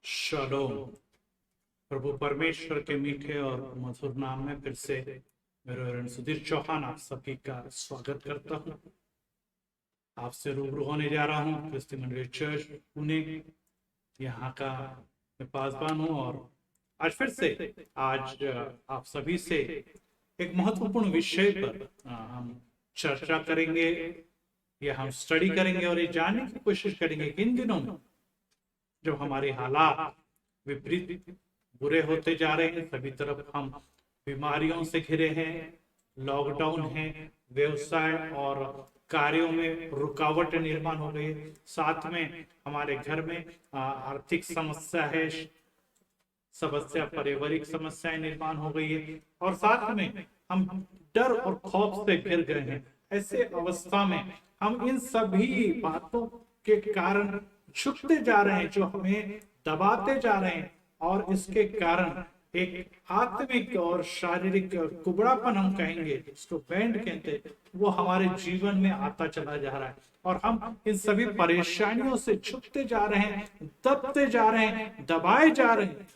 Shalom. प्रभु परमेश्वर के मीठे और मधुर नाम में फिर से मेरे रण सुधीर चौहान आप सभी का स्वागत करता हूँ। आपसे रूबरू होने जा रहा हूँ क्रिस्ती मंडली चर्च पुणे, यहाँ का मैं पासबान हूँ। और आज फिर से आप सभी से एक महत्वपूर्ण विषय पर हम चर्चा करेंगे या हम स्टडी करेंगे और ये जानने की कोशिश करेंगे कि इन दिनों में जो हमारे हालात विपरीत बुरे होते जा रहे हैं, सभी तरफ हम बीमारियों से घिरे हैं, लॉकडाउन है, व्यवसाय और कार्यों में रुकावट निर्माण हो गई है, साथ में हमारे घर में आर्थिक समस्या है, समस्या पारिवारिक समस्याएं निर्माण हो गई है और साथ में हम डर और खौफ से घिर गए हैं। ऐसे अवस्था में हम इन सभी बातों के कारण झुकते जा रहे हैं, जो हमें दबाते जा रहे हैं, और इसके कारण एक आत्मिक और शारीरिक कुबड़ापन हम कहेंगे, इसको बैंड कहते हैं, वो हमारे जीवन में आता चला जा रहा है और हम इन सभी परेशानियों से झुकते जा रहे हैं, दबते जा रहे हैं, दबाए जा रहे हैं।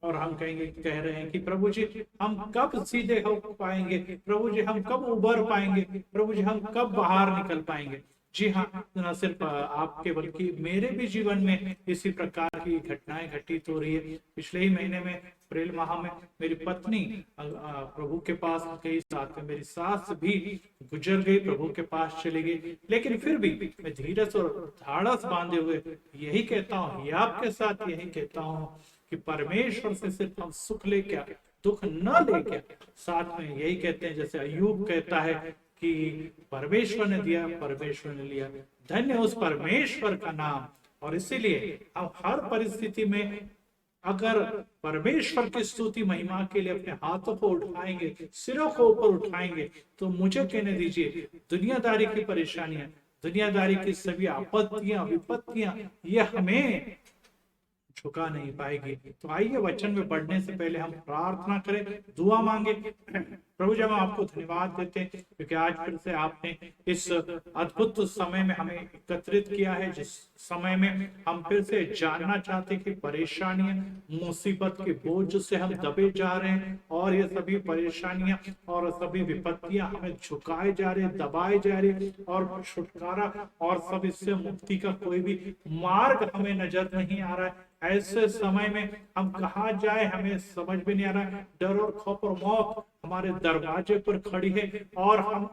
और हम कह रहे हैं कि प्रभु जी हम कब सीधे हो पाएंगे, प्रभु जी हम कब उबर पाएंगे, प्रभु जी हम कब बाहर निकल पाएंगे। जी हाँ, न सिर्फ आपके बल्कि मेरे भी जीवन में इसी प्रकार की घटनाएं घटित हो रही है। पिछले ही महीने में अप्रैल माह में मेरी पत्नी प्रभु के पास गई, साथ में मेरी सास भी गुजर गई, प्रभु के पास चली गई। लेकिन फिर भी मैं धीरज और ढाढ़स बांधे हुए यही कहता हूँ, आपके साथ यही कहता हूँ कि परमेश्वर से सिर्फ हम सुख ले क्या, दुख न ले क्या। साथ में यही कहते हैं जैसे अय्यूब कहता है कि परमेश्वर ने दिया, परमेश्वर ने लिया, धन्य उस परमेश्वर का नाम। और इसीलिए हम हर परिस्थिति में अगर परमेश्वर की स्तुति महिमा के लिए अपने हाथों को उठाएंगे, सिरों को ऊपर उठाएंगे, तो मुझे कहने दीजिए, दुनियादारी की परेशानियां, दुनियादारी की सभी आपत्तियां विपत्तियां, ये हमें झुका नहीं पाएगी। तो आइए वचन में पढ़ने से पहले हम प्रार्थना करें, दुआ मांगे। प्रभु जी, हम आपको धन्यवाद देते हैं क्योंकि आज फिर से आपने इस अद्भुत समय में हमें एकत्रित किया है, जिस समय में हम फिर से जानना चाहते हैं कि परेशानियां, मुसीबत के बोझ से हम दबे जा रहे हैं और ये सभी परेशानियां और सभी विपत्तियां हमें झुकाए जा रहे, दबाए जा रही, और छुटकारा और सब इससे मुक्ति का कोई भी मार्ग हमें नजर नहीं आ रहा है। ऐसे समय में हम कहा जाए हमें समझ में नहीं आ रहा है। डर और खौफ और मौत हमारे दरवाजे पर खड़ी है और हम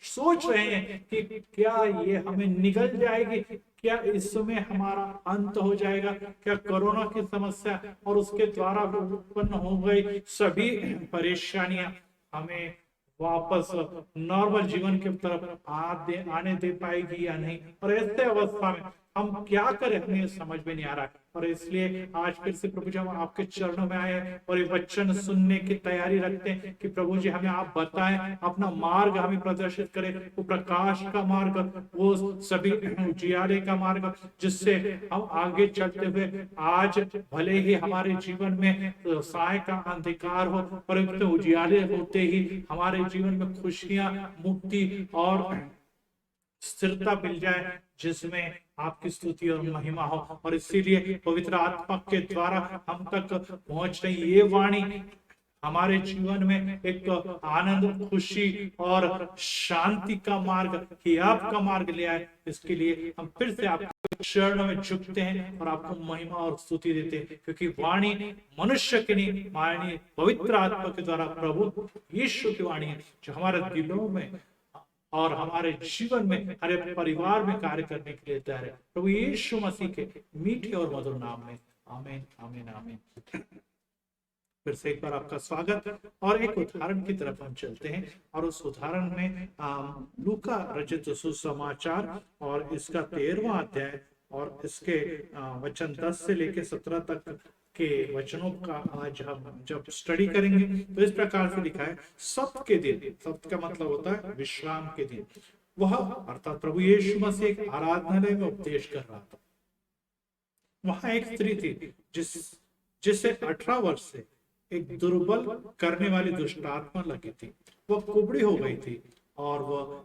सोच रहे हैं कि क्या ये हमें निगल जाएगी, क्या इसमें हमारा अंत हो जाएगा, क्या कोरोना की समस्या और उसके द्वारा उत्पन्न हो गई सभी परेशानियां हमें वापस नॉर्मल जीवन की तरफ आने दे पाएगी या नहीं। और ऐसे अवस्था में हम क्या करें, हमें समझ में नहीं आ रहा है। और इसलिए आज फिर से प्रभु जी हम आपके चरणों में आए हैं और ये वचन सुनने की तैयारी रखते हैं कि प्रभु जी हमें आप बताएं, अपना मार्ग हमें प्रदर्शित करें, वो प्रकाश का मार्ग, वो सभी उजियारे का मार्ग, जिससे हम आगे चलते हुए आज भले ही हमारे जीवन में साय का अंधकार हो, परंतु उजियारे होते ही हमारे जीवन में खुशियां, मुक्ति और स्थिरता मिल जाए, जिसमें आपकी स्तुति और महिमा हो। और इसीलिए पवित्र आत्मा के द्वारा हम तक पहुंच रही ये वाणी हमारे जीवन में एक आनंद, खुशी और शांति का मार्ग, कि आपका मार्ग ले आए। इसके लिए हम फिर से आपके चरणों में झुकते हैं और आपको महिमा और स्तुति देते हैं, क्योंकि वाणी मनुष्य की नहीं, वाणी पवित्र आत्मा के द्वारा प्रभु यीशु की वाणी है, जो हमारे दिलों में और हमारे जीवन में, हर एक परिवार में कार्य करने के लिए तैयार है। प्रभु यीशु मसीह के मीठे और मधुर नाम में आमीन, आमीन, आमीन। फिर से एक बार आपका स्वागत। और एक उदाहरण की तरफ हम चलते हैं और उस उदाहरण में लूका रचित सुसमाचार और इसका 13वां अध्याय और इसके वचन 10 से लेकर 17 तक के वचनों का आज हम जब स्टडी करेंगे तो इस प्रकार से लिखा है। सप्त के दिन, सप्त का मतलब होता है विश्राम के दिन, वह अर्थात प्रभु यीशु मसीह एक आराधनालय में उपदेश कर रहा था। वहां एक स्त्री थी जिसे 18 वर्ष से एक दुर्बल करने वाली दुष्ट आत्मा लगी थी। वह कुबड़ी हो गई थी और वह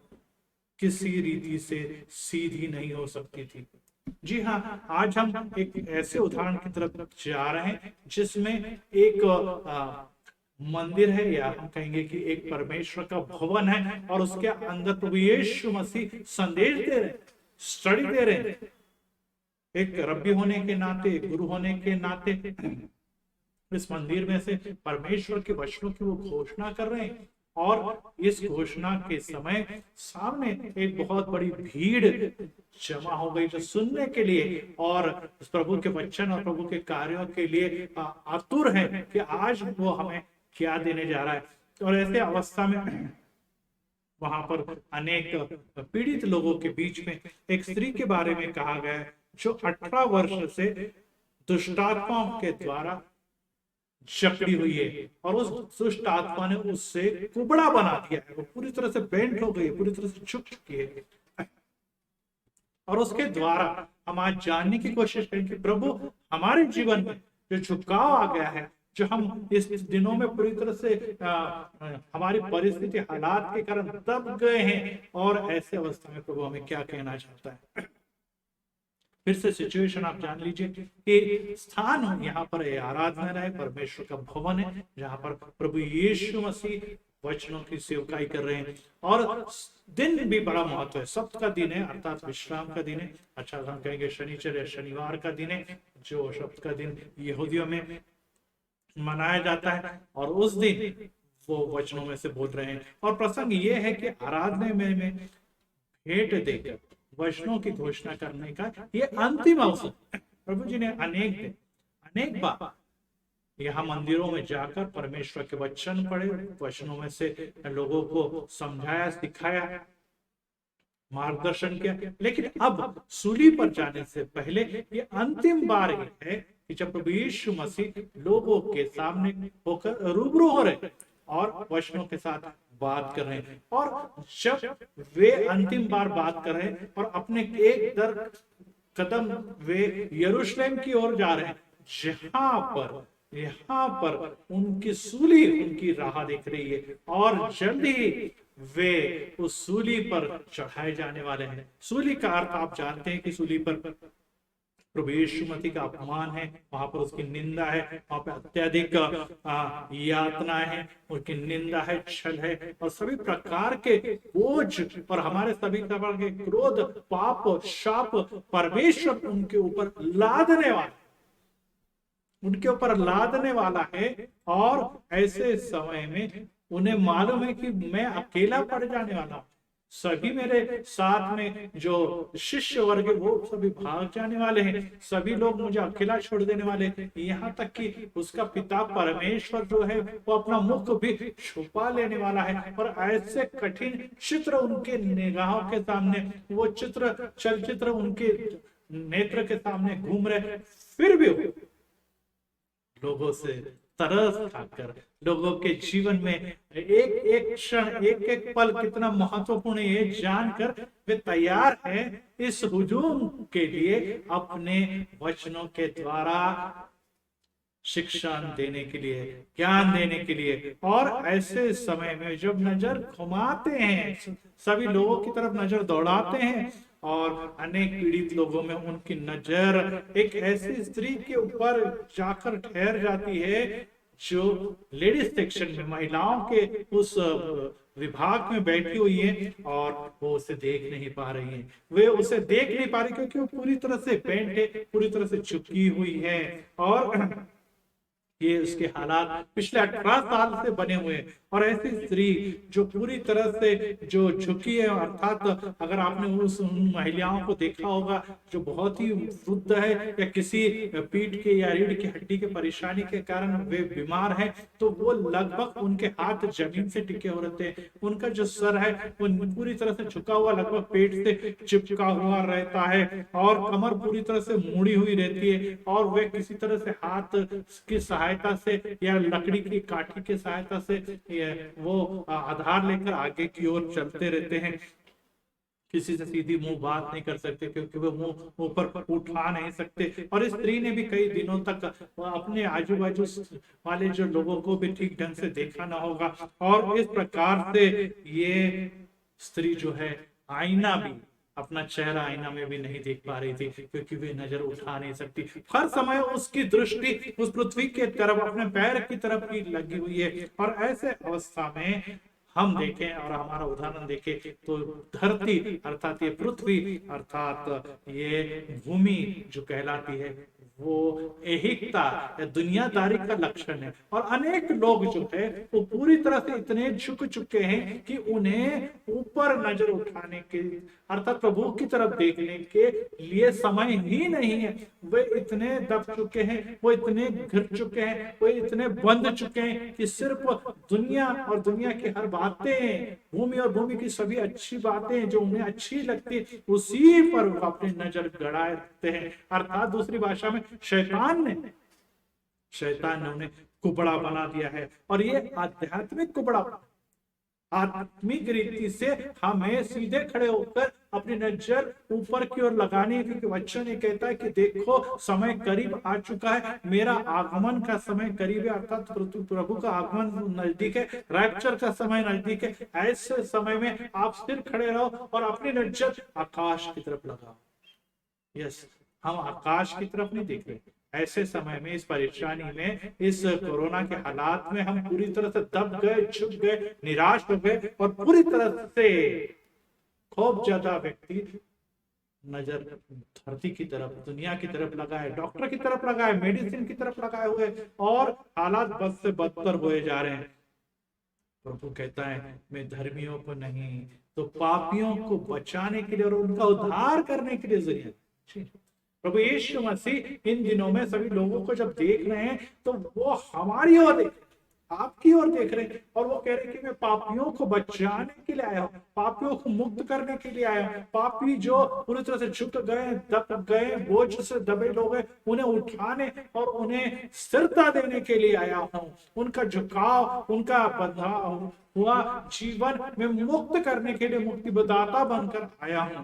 किसी रीति से सीधी नहीं हो सकती थी। जी हाँ, आज हम एक ऐसे उदाहरण की तरफ जा रहे हैं जिसमें एक मंदिर है, या हम कहेंगे कि एक परमेश्वर का भवन है, और उसके अंदर प्रभु यीशु मसीह संदेश दे रहे हैं, स्टडी दे रहे हैं। एक रब्बी होने के नाते, एक गुरु होने के नाते इस मंदिर में से परमेश्वर के वचनों की वो घोषणा कर रहे हैं। और इस घोषणा के समय सामने एक बहुत बड़ी भीड़ जमा हो गई जो सुनने के लिए और प्रभु के वचन और प्रभु के कार्यों के लिए आतुर है कि आज वो हमें क्या देने जा रहा है। और ऐसे अवस्था में वहां पर अनेक पीड़ित लोगों के बीच में एक स्त्री के बारे में कहा गया है जो 18 वर्ष से दुष्टात्माओं के द्वारा जकड़ी हुई है, और उस दुष्ट आत्मा ने उससे कुबड़ा बना दिया है। वो पूरी तरह से बेंट हो गई है, पूरी तरह से झुक चुकी है। और उसके द्वारा हम आज जानने की कोशिश करें कि प्रभु हमारे जीवन में जो झुकाव आ गया है, जो हम इस दिनों में पूरी तरह से हमारी परिस्थिति हालात के कारण दब गए हैं, और ऐसे अवस्था में प्रभु हमें क्या कहना चाहता है। फिर से सिचुएशन आप जान लीजिए कि स्थान यहाँ पर आराधना है, परमेश्वर का भवन है, जहां पर प्रभु यीशु मसीह वचनों की सेवकाई कर रहे हैं। और दिन भी बड़ा महत्व है, सप्त का दिन है, अर्थात विश्राम का दिन है। अच्छा, हम कहेंगे शनिचर या शनिवार का दिन है, जो सप्त का दिन यहूदियों में मनाया जाता है। और उस दिन वो वचनों में से बोल रहे हैं। और प्रसंग ये है कि आराधना में भेंट देकर वचनों की घोषणा करने का ये अंतिम अवसर। प्रभु जी ने अनेक बार यहाँ मंदिरों में जाकर परमेश्वर के वचन पढ़े, वचनों में से लोगों को समझाया, सिखाया, मार्गदर्शन किया। लेकिन अब सूली पर जाने से पहले ये अंतिम बार है कि जब प्रभु यीशु मसीह लोगों के सामने होकर रूबरू हो रहे और वचनों के साथ बात कर रहे हैं। और जब वे अंतिम बार बात कर रहे हैं और अपने एक दर कदम वे यरूशलेम की ओर जा रहे हैं, यहाँ पर उनकी सूली उनकी राह दिख रही है, और जल्दी वे उस सूली पर चढ़ाए जाने वाले हैं। सूली का अर्थ आप जानते हैं कि सूली पर प्रभु यीशु मसीह का अपमान है, वहां पर उसकी निंदा है, वहां पर अत्यधिक यातना है, उसकी निंदा है, छल है, और सभी प्रकार के बोझ और हमारे सभी प्रकार के क्रोध, पाप, शाप परमेश्वर उनके ऊपर लादने वाला है। और ऐसे समय में उन्हें मालूम है कि मैं अकेला पड़ जाने वाला हूं, सभी मेरे साथ में जो शिष्य वर्ग है वो सभी भाग जाने वाले हैं, सभी लोग मुझे अकेला छोड़ देने वाले हैं। यहाँ तक कि उसका पिता परमेश्वर जो है वो अपना मुख भी छुपा लेने वाला है। और ऐसे कठिन चित्र उनके निगाहों के सामने, वो चलचित्र उनके नेत्र के सामने घूम रहे, फिर भी लोगों से तरस खाकर, लोगों के जीवन में एक एक क्षण, एक एक पल कितना महत्वपूर्ण है ये जानकर वे तैयार हैं इस हुजूम के लिए, अपने वचनों के द्वारा शिक्षा देने के लिए, ज्ञान देने के लिए। और ऐसे समय में जब नजर घुमाते हैं, सभी लोगों की तरफ नजर दौड़ाते हैं, और अनेक पीड़ित लोगों में उनकी नजर एक ऐसी स्त्री के ऊपर जाकर ठहर जाती है जो लेडीज सेक्शन में, महिलाओं के उस विभाग में बैठी हुई है, और वो उसे देख नहीं पा रही है। वे उसे देख नहीं पा रही क्योंकि वो पूरी तरह से बेंट है, पूरी तरह से झुकी हुई है। और ये उसके हालात पिछले 18 साल से बने हुए हैं। और ऐसी स्त्री जो पूरी तरह से जो झुकी है, अर्थात अगर आपने उस महिलाओं को देखा होगा जो बहुत ही वृद्ध है, या किसी पीठ के या रीढ़ की हड्डी के परेशानी के कारण वे बीमार हैं, तो वो लगभग उनके हाथ जमीन से टिके हो रहते हैं, उनका जो सर है वो पूरी तरह से झुका हुआ, लगभग पेट से चिपका हुआ रहता है, और कमर पूरी तरह से मुड़ी हुई रहती है, और वे किसी तरह से हाथ की सहायता से या लकड़ी की काठी की सहायता से वो आधार लेकर आगे की ओर चलते रहते हैं। किसी से सीधी मुंह बात नहीं कर सकते क्योंकि वो मुंह ऊपर उठा नहीं सकते। और इस स्त्री ने भी कई दिनों तक अपने आजू बाजू वाले जो लोगों को भी ठीक ढंग से देखा ना होगा। और इस प्रकार से ये स्त्री जो है आईना भी अपना चेहरा आईना में भी नहीं देख पा रही थी, क्योंकि वे नजर उठा नहीं सकती। हर समय उसकी दृष्टि उस पृथ्वी के तरफ, अपने पैर की तरफ ही लगी हुई है। और ऐसे अवस्था में हम देखें और हमारा उदाहरण देखें तो धरती अर्थात ये पृथ्वी अर्थात ये भूमि जो कहलाती है वो ऐहिकता या दुनियादारी का लक्षण है। और अनेक लोग जो है वो पूरी तरह से इतने झुक चुके हैं कि उन्हें ऊपर नजर उठाने के अर्थात प्रभु की तरफ देखने के लिए समय ही नहीं है। वे इतने दब चुके हैं, वो इतने घिर चुके हैं, वो इतने बंध चुके हैं कि सिर्फ दुनिया और दुनिया की हर बातें, भूमि और भूमि की सभी अच्छी बातें जो उन्हें अच्छी लगती उसी पर वो अपनी नजर गड़ाए रखते हैं। अर्थात दूसरी भाषा में शैतान ने उन्हें कुबड़ा बना दिया है। और ये आध्यात्मिक कुबड़ा आत्मिक रीति से हमें सीधे खड़े होकर अपनी नजर ऊपर की ओर लगानी है, क्योंकि वचन ये कहता है कि देखो समय करीब आ चुका है, मेरा आगमन का समय करीब है, अर्थात प्रभु का आगमन नजदीक है, रैप्चर का समय नजदीक है। ऐसे समय में आप सिर खड़े रहो और अपनी नजर आकाश की तरफ लगाओ। यस, हम आकाश की तरफ नहीं देख रहे। ऐसे समय में, इस परेशानी में, इस कोरोना के हालात में हम पूरी तरह से दब गए, झुक गए, निराश हो गए और पूरी तरह से खूब ज्यादा व्यक्ति नजर धरती की तरफ, दुनिया की तरफ लगाए, डॉक्टर की तरफ लगाए, मेडिसिन की तरफ लगाए हुए और हालात बद से बदतर हुए जा रहे हैं। प्रभु कहता है मैं धर्मियों को नहीं तो पापियों को बचाने के लिए और उनका उद्धार करने के लिए जरिए। प्रभु यीशु मसीह इन दिनों में सभी लोगों को जब देख रहे हैं तो वो हमारी ओर देख, आपकी ओर देख रहे हैं और वो कह रहे हैं कि मैं पापियों को बचाने के लिए आया हूं, पापियों को मुक्त करने के लिए आया हूं। पापी जो पूरी तरह से झुक गए, दब गए, बोझ से दबे लोग हैं, उन्हें उठाने और उन्हें स्थिरता देने के लिए आया हूं। उनका झुकाव, उनका बंधा हुआ जीवन में मुक्त करने के लिए मुक्तिदाता बनकर आया हूं।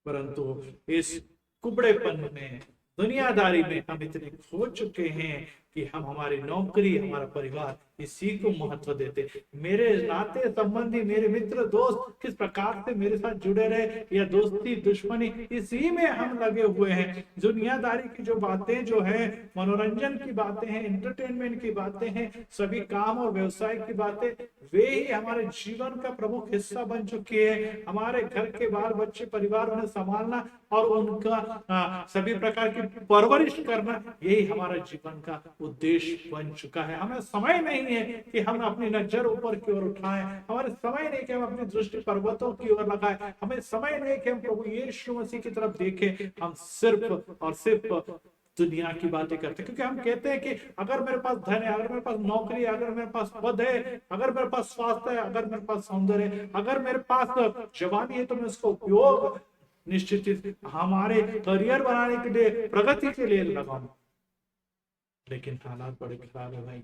परंतु इस कुबड़ेपन में, दुनियादारी में हम इतने खो चुके हैं कि हम हमारी नौकरी, हमारा परिवार इसी को महत्व देते। मेरे नाते संबंधी, मेरे मित्र दोस्त किस प्रकार से मेरे साथ जुड़े रहे या दोस्ती दुश्मनी, इसी में हम लगे हुए हैं। दुनियादारी की जो बातें जो है, मनोरंजन की बातें हैं, एंटरटेनमेंट की बातें हैं, सभी काम और व्यवसाय की बातें, वे ही हमारे जीवन का प्रमुख हिस्सा बन चुकी है। हमारे घर के बाल बच्चे, परिवार, उन्हें संभालना और उनका सभी प्रकार की परवरिश करना, यही हमारा जीवन का उद्देश्य बन चुका है। हमें समय नहीं है कि हम अपनी नजर ऊपर की ओर उठाएं, हमारे समय नहीं कि हम अपनी दृष्टि पर्वतों की ओर लगाएं, हमें समय नहीं कि हम प्रभु यीशु मसीह की तरफ देखें। हम सिर्फ और सिर्फ दुनिया की बातें करते हैं, क्योंकि हम कहते हैं कि अगर मेरे पास धन है, अगर मेरे पास नौकरी है, अगर मेरे पास पद है, अगर मेरे पास स्वास्थ्य है, अगर मेरे पास सौंदर्य है, अगर मेरे पास जवानी है, तो मैं उसका उपयोग निश्चित हमारे करियर बनाने के लिए, प्रगति के लिए लगाऊं। लेकिन हालात बड़े खराब है भाई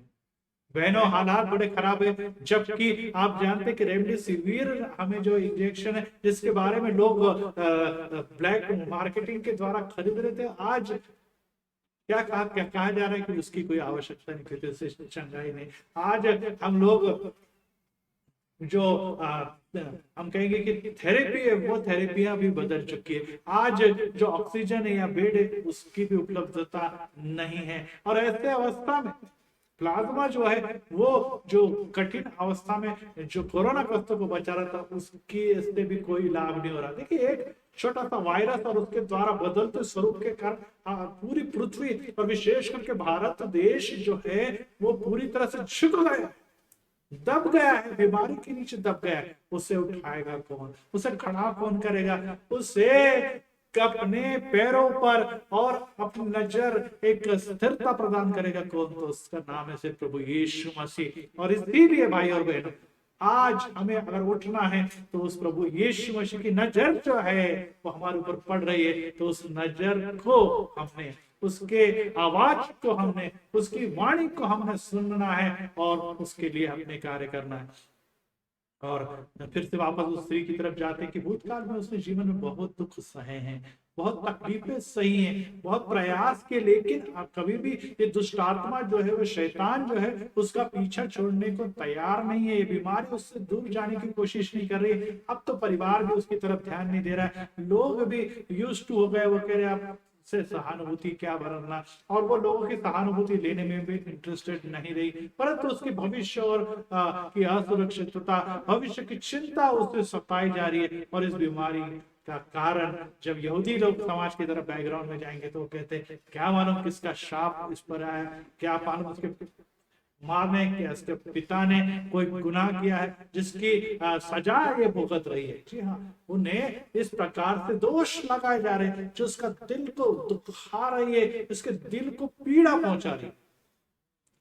बहनों, हालात बड़े खराब है। जबकि आप जानते हैं कि रेमडेसिविर हमें जो इंजेक्शन है, जिसके बारे में लोग ब्लैक मार्केटिंग के द्वारा खरीद रहे थे, आज क्या कहा जा रहा है कि उसकी कोई आवश्यकता नहीं, क्योंकि चंगाई नहीं। आज हम लोग जो हम कहेंगे कि थेरेपी है, वो थेरेपियां भी बदल चुकी है। आज जो ऑक्सीजन है या बेड है, उसकी भी उपलब्धता नहीं है। और ऐसे अवस्था में प्लाज्मा जो है, वो जो कठिन अवस्था में जो कोरोना ग्रस्तों को बचा रहा था, उसकी इससे भी कोई लाभ नहीं हो रहा। देखिए, एक छोटा सा वायरस और उसके द्वारा बदलते स्वरूप के कारण पूरी पृथ्वी और विशेष करके भारत देश जो है वो पूरी तरह से झुक गया, दब गया है, बीमारी के नीचे दब गया है। उसे उठाएगा कौन, उसे खड़ा कौन करेगा, उसे अपने पैरों पर और अपनी नजर एक स्थिरता प्रदान करेगा कौन, तो उसका नाम है सिर्फ प्रभु यीशु मसीह। और इसीलिए भाई और बहनों, आज हमें अगर उठना है तो उस प्रभु यीशु मसीह की नजर जो है वो हमारे ऊपर पड़ रही है, तो उस नजर को हमने, उसके आवाज को हमने, उसकी वाणी को हमने सुनना है और उसके लिए हमने कार्य करना है। और फिर से वापस उस स्त्री की तरफ जाते हैं कि भूतकाल में उसने जीवन में बहुत दुख सहे हैं, बहुत तकलीफें सही हैं, बहुत प्रयास किए, लेकिन कभी भी ये दुष्ट आत्मा जो है, वो शैतान जो है, उसका पीछा छोड़ने को तैयार नहीं है। ये बीमारी उससे दूर जाने की कोशिश नहीं कर रही है। अब तो परिवार भी उसकी तरफ ध्यान नहीं दे रहा है, लोग भी यूज्ड टू हो गए, वो कह रहे हैं आप से सहानुभूति क्या भरना, और वो लोगों की सहानुभूति लेने में भी इंटरेस्टेड नहीं रही, परंतु उसके भविष्य और की असुरक्षितता, भविष्य की चिंता उसे सताई जा रही है। और इस बीमारी का कारण जब यहूदी लोग समाज की तरफ बैकग्राउंड में जाएंगे तो वो कहते हैं क्या मालूम किसका शाप इस पर आया, क्या मालूम उसके माँ ने, क्या उसके पिता ने कोई गुनाह किया है जिसकी सजा ये भुगत रही है। जी हाँ, उन्हें इस प्रकार से दोष लगाए जा रहे हैं जो उसका दिल को दुखा रही है, इसके दिल को पीड़ा पहुंचा रही है।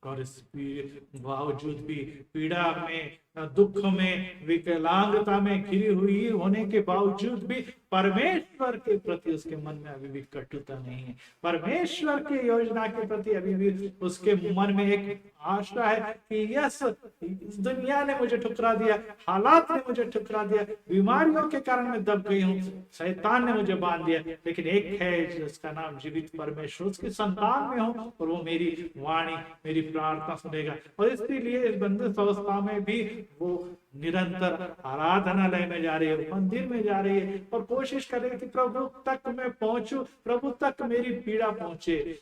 और इस बावजूद भी पीड़ा में, दुख में, विकलांगता में घिरी हुई होने के बावजूद भी परमेश्वर के प्रति उसके मन में अभी भी कटुता नहीं है। परमेश्वर की योजना के प्रति अभी भी उसके मन में एक आशा है कि यस, दुनिया ने मुझे ठुकरा दिया, हालात ने मुझे ठुकरा दिया, बीमारियों के कारण मैं दब गई हूँ, शैतान ने मुझे बांध दिया, लेकिन एक है जिसका नाम जीवित परमेश्वर, उसकी संतान में हूँ और वो मेरी वाणी, मेरी प्रार्थना सुनेगा। और इसीलिए इस बंदिश अवस्था में भी वो निरंतर आराधनालय में जा रही है, मंदिर में जा रही है और कोशिश कर रही है कि प्रभु तक मैं पहुंचूं, प्रभु तक मेरी पीड़ा पहुंचे।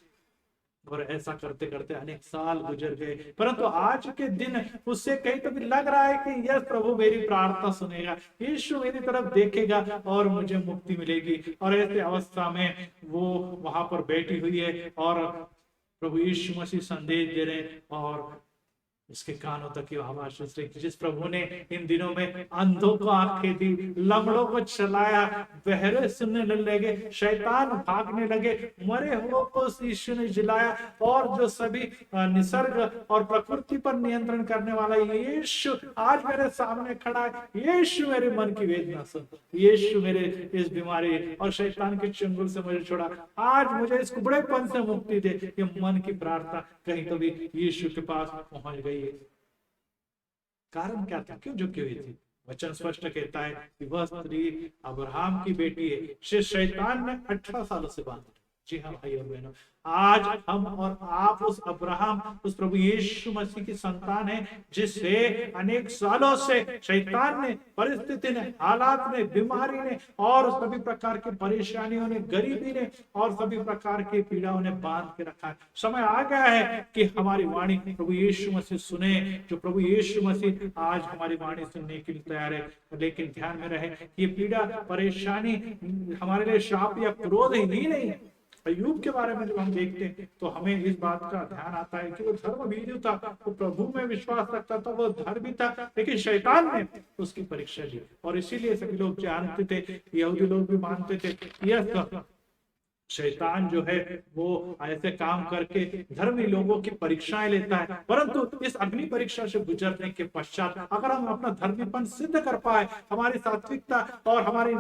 और ऐसा करते करते अनेक साल गुजर गए, परंतु आज के दिन उससे कहीं तो भी लग रहा है कि यस, प्रभु मेरी प्रार्थना सुनेगा, यीशु मेरी तरफ देखेगा और मुझे मुक्ति मिलेगी। और ऐसे अवस्था में वो वहां पर बैठी हुई है और प्रभु यीशु मसीह संदेश दे रहे हैं और उसके कानों तक की आवाज सुन रही। जिस प्रभु ने इन दिनों में अंधों को आंखें दी, लंगड़ों को चलाया, बहरे सुनने लगे, शैतान भागने लगे, मरे हुओं को यीशु ने जिलाया, और जो सभी निसर्ग और प्रकृति पर नियंत्रण करने वाला यीशु आज मेरे सामने खड़ा है। यीशु मेरे मन की वेदना सुन, यीशु मेरे इस बीमारी और शैतान के चंगुल से मुझे छोड़ा, आज मुझे इस कुबड़ेपन से मुक्ति दे। ये मन की प्रार्थना कहीं तो भी यीशु के पास पहुंच गई। कारण क्या था, क्यों झुकी हुई थी? वचन स्पष्ट कहता है कि वह स्त्री अब्राहम की बेटी है, शैतान ने 18 सालों से बांधा। जी हाँ भाई और बहनों, आज हम और आप उस अब्राहम, उस प्रभु यीशु मसीह की संतान है, जिससे अनेक सालों से शैतान ने, परिस्थिति ने, हालात ने, बीमारी ने और सभी प्रकार की परेशानियों ने, गरीबी ने और सभी प्रकार की पीड़ाओं ने बांध के रखा है। समय आ गया है कि हमारी वाणी प्रभु यीशु मसीह सुने। जो प्रभु यीशु मसीह आज हमारी वाणी सुनने के लिए तैयार है, लेकिन ध्यान में रहे ये पीड़ा, परेशानी हमारे लिए शाप या क्रोध ही नहीं है। अय्यूब के बारे में जब हम देखते हैं तो हमें इस बात का ध्यान आता है कि वो धर्मभीरू था, वो प्रभु में विश्वास रखता था, वो धर्मी था, लेकिन शैतान ने उसकी परीक्षा ली। और इसीलिए सभी लोग जानते थे, यहूदी लोग भी मानते थे, यह शैतान जो है वो ऐसे काम करके धर्मी लोगों की परीक्षाएं लेता है, परंतु इस अग्नि परीक्षा से गुजरने के पश्चात अगर हम अपना धर्मीपन सिद्ध कर पाए, हमारी सात्विकता और हमारी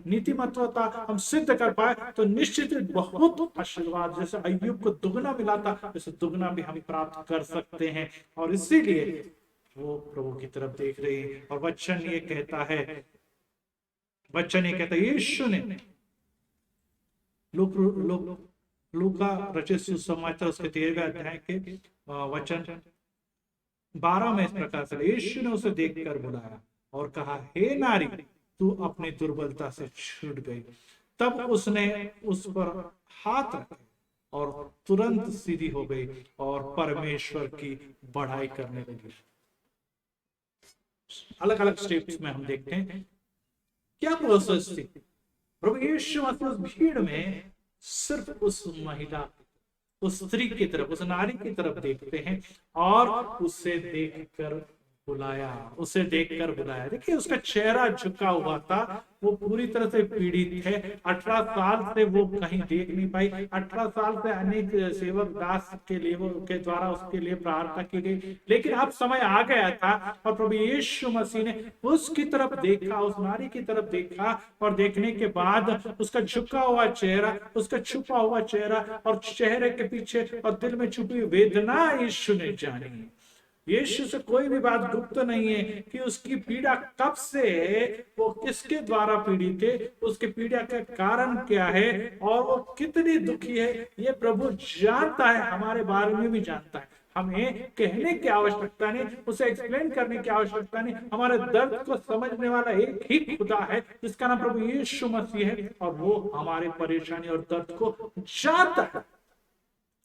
नीतिमत्वता हम सिद्ध कर पाए, तो निश्चित बहुत आशीर्वाद, जैसे अय्यूब को दुगना मिला था, वैसे दुगना भी हम प्राप्त कर सकते हैं। और इसीलिए वो प्रभु की तरफ देख रहे हैं। और वचन ये कहता है, यीशु ने लूका रचित सुसमाचार उसके 13वें अध्याय के वचन 12 में इस प्रकार से, यीशु ने उसे देखकर बुलाया और कहा, हे नारी, तू अपनी दुर्बलता से छूट गई। तब उसने उस पर हाथ रखे और तुरंत सीधी हो गई और परमेश्वर की बढ़ाई करने लगी। अलग अलग स्टेप्स में हम देखते हैं क्या प्रोसेस थी। प्रभु यीशु मसीह उस भीड़ में सिर्फ उस महिला, उस स्त्री की तरफ, उस नारी की तरफ देखते हैं और उसे देखकर बुलाया, उसे देखकर बुलाया। देखिए उसका चेहरा झुका हुआ था, वो पूरी तरह से पीड़ित है। 18 साल से वो कहीं देख नहीं पाई। 18 साल से अनेक सेवक दास के लिए के द्वारा उसके लिए प्रार्थना की गई, लेकिन अब समय आ गया था और प्रभु यीशु मसीह ने उसकी तरफ देखा, उस नारी की तरफ देखा और देखने के बाद उसका झुका हुआ चेहरा, उसका छुपा हुआ चेहरा और चेहरे के पीछे और दिल में छुपी वेदना यीशु ने जानी। यीशु से कोई भी बात गुप्त नहीं है कि उसकी पीड़ा कब से है, वो किसके द्वारा पीड़ित है, उसकी पीड़ा का कारण क्या है और वो कितनी दुखी है, ये प्रभु जानता है, हमारे बारे में भी जानता है। हमें कहने की आवश्यकता नहीं, उसे एक्सप्लेन करने की आवश्यकता नहीं। हमारे दर्द को समझने वाला एक ही खुदा है जिसका नाम प्रभु यीशु मसीह है, और वो हमारे परेशानी और दर्द को जानता है।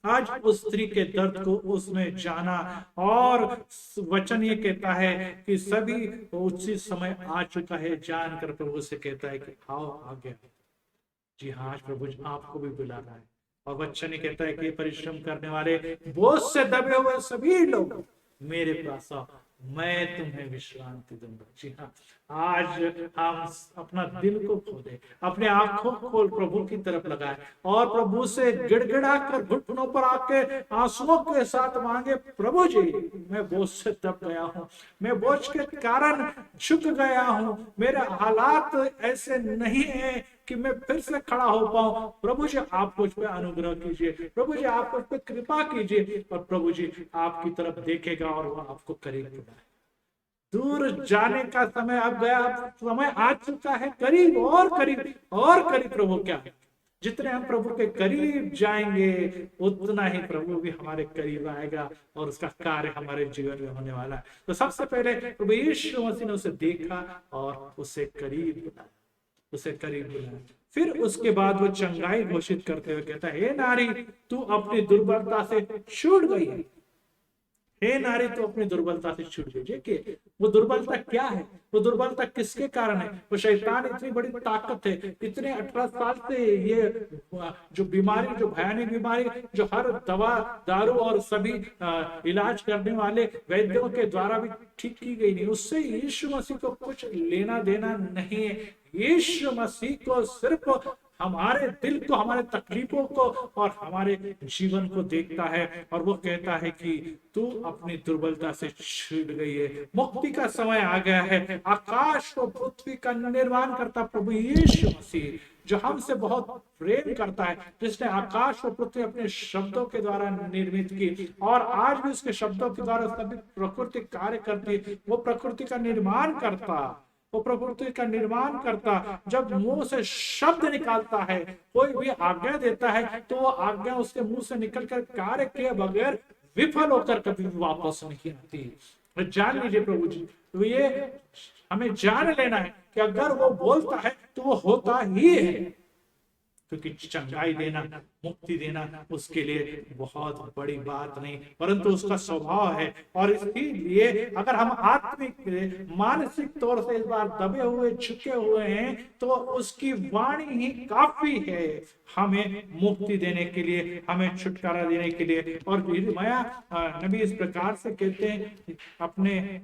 आज उस स्त्री के दर्द को उसने जाना, और वचन ये कहता है कि सभी उसी समय आ चुका है, जानकर प्रभु से कहता है कि आओ आगे। जी हाँ, आज प्रभु आपको भी बुला रहा है, और वचन ये कहता है कि परिश्रम करने वाले, बोझ से दबे हुए सभी लोग मेरे पास आओ, मैं तुम्हें विश्रांति दूंगा। जी हाँ, आज हम अपना दिल को खोले, अपने आंखों को खोल प्रभु की तरफ लगाए, और प्रभु से गिड़गिड़ा कर घुटनों पर आके आंसुओं के साथ मांगे, प्रभु जी मैं बोझ से दब गया हूँ, मैं बोझ के कारण झुक गया हूँ, मेरे हालात ऐसे नहीं है कि मैं फिर से खड़ा हो पाऊं। प्रभु जी आप मुझ पे अनुग्रह कीजिए, प्रभु जी आप मुझ पे कृपा कीजिए, और प्रभु जी आपकी तरफ देखेगा और वो आपको करीब बुलाए। दूर जाने का समय अब गया, अब समय आ चुका है, करीब और करीब और करीब। प्रभु क्या है, जितने हम प्रभु के करीब जाएंगे उतना ही प्रभु भी हमारे करीब आएगा, और उसका कार्य हमारे जीवन में होने वाला है। तो सबसे पहले प्रभु यीशु मसीह ने उसे देखा और उसे करीब बुलाया, उसे करीब बुलाया। फिर उसके बाद वो चंगाई घोषित करते हुए कहता है, हे नारी तू अपनी दुर्बलता से छूट गई है, हे नारी तू अपनी दुर्बलता से छूट गई। देखिए वो दुर्बलता क्या है, वो दुर्बलता किसके कारण है। वो शैतान इतनी बड़ी ताकत है, इतने 18 साल से ये जो बीमारी, जो भयानक बीमारी, जो हर दवा दारू और सभी इलाज करने वाले वैद्यों के द्वारा भी ठीक की गई नहीं, उससे यीशु मसीह को कुछ लेना देना नहीं है। यीशु मसीह को सिर्फ हमारे दिल को, हमारे तकलीफों को और हमारे जीवन को देखता है, और वो कहता है कि तू अपनी दुर्बलता से छूट गई है, मुक्ति का समय आ गया है। आकाश और पृथ्वी का निर्माण करता प्रभु यीशु मसीह, जो हमसे बहुत प्रेम करता है, जिसने आकाश और पृथ्वी अपने शब्दों के द्वारा निर्मित की, और आज भी उसके शब्दों के द्वारा सभी प्रकृति कार्य करती है। वो प्रकृति का निर्माण करता, वो प्रकृति का निर्माण करता। जब मुंह से शब्द निकालता है, कोई भी आज्ञा देता है, तो वो आज्ञा उसके मुंह से निकलकर कार्य के बगैर विफल होकर कभी वापस नहीं आती। जान लीजिए प्रभु जी, तो ये हमें जान लेना है कि अगर वो बोलता है तो वो होता ही है, क्योंकि चंगाई देना, मुक्ति देना उसके लिए बहुत बड़ी बात नहीं, परंतु उसका स्वभाव है। और इसलिए अगर हम आत्मिक मानसिक तौर से इस बार दबे हुए झुके हुए हैं, तो उसकी वाणी ही काफी है हमें मुक्ति देने के लिए, हमें छुटकारा देने के लिए। और यिर्मयाह नबी इस प्रकार से कहते हैं अपने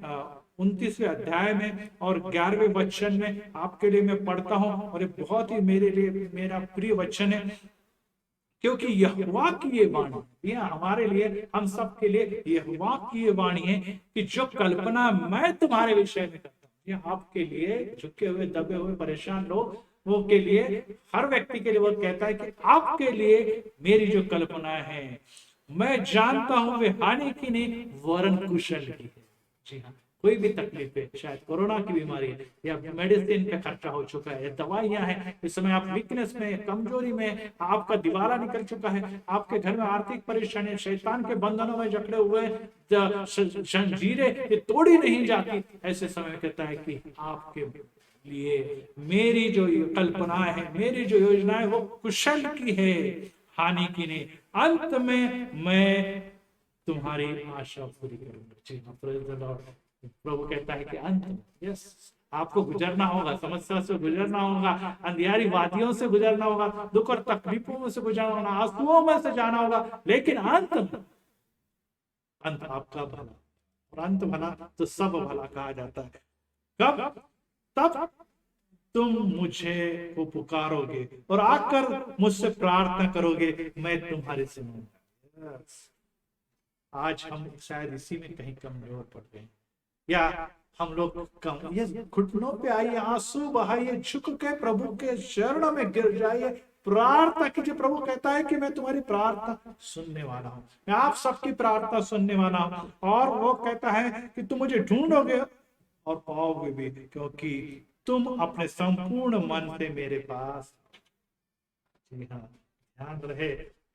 29वें अध्याय में और 11वें वचन में, आपके लिए मैं पढ़ता हूं, और ये बहुत ही मेरे लिए मेरा प्रिय वचन है, क्योंकि यहोवा की ये वाणी, यह हमारे लिए, हम सब के लिए यहोवा की ये वाणी है कि जो कल्पना मैं तुम्हारे विषय में करता हूं, ये आपके लिए, झुके हुए दबे हुए परेशान लोग, वो के लिए, हर व्यक्ति के लिए वो कहता है कि आपके लिए मेरी जो कल्पना है, मैं जानता हूं वे हानि की नहीं वरन कुशल की है। जी हाँ, कोई भी तकलीफ है, शायद कोरोना की बीमारी है, या मेडिसिन पे खर्चा हो चुका है, दवाइयां हैं, इस समय आप वीकनेस में, कमजोरी में, आपका दिवाला निकल चुका है, आपके घर में आर्थिक परेशानी, शैतान के बंधनों में जकड़े हुए जंजीरें तोड़ी नहीं जाती, ऐसे समय कहता है कि आपके लिए मेरी जो कल्पना है, मेरी जो योजना है, वो कुशल की है, हानि की नहीं। अंत में मैं तुम्हारी आशा पूरी करूंगा। जी हाँ, प्रेज़ द लॉर्ड। प्रभु कहता है कि अंत में, यस, आपको गुजरना होगा, समस्या से गुजरना होगा, अंधियारी वादियों से गुजरना होगा, दुख और तकलीफों में से गुजरना होगा, आंसुओं में से जाना होगा, लेकिन अंत आपका भला, और अंत भला तो सब भला कहा जाता है। कब? तब तुम मुझे को पुकारोगे और आकर मुझसे प्रार्थना करोगे, मैं तुम्हारे सुनूंगा। आज हम शायद इसी में कहीं कमजोर पड़ गए, या हम लोग कम, ये घुटनों पे आइए, आंसू बहाइए, झुक के प्रभु के चरणों में गिर जाइए, प्रार्थना कीजिए। प्रभु कहता है कि मैं तुम्हारी प्रार्थना सुनने वाला हूं, मैं आप सबकी प्रार्थना सुनने वाला हूं। और वो कहता है कि तुम मुझे ढूंढोगे और पाओगे भी, क्योंकि तुम अपने संपूर्ण मन से मेरे पास। जी हाँ, ध्यान रहे,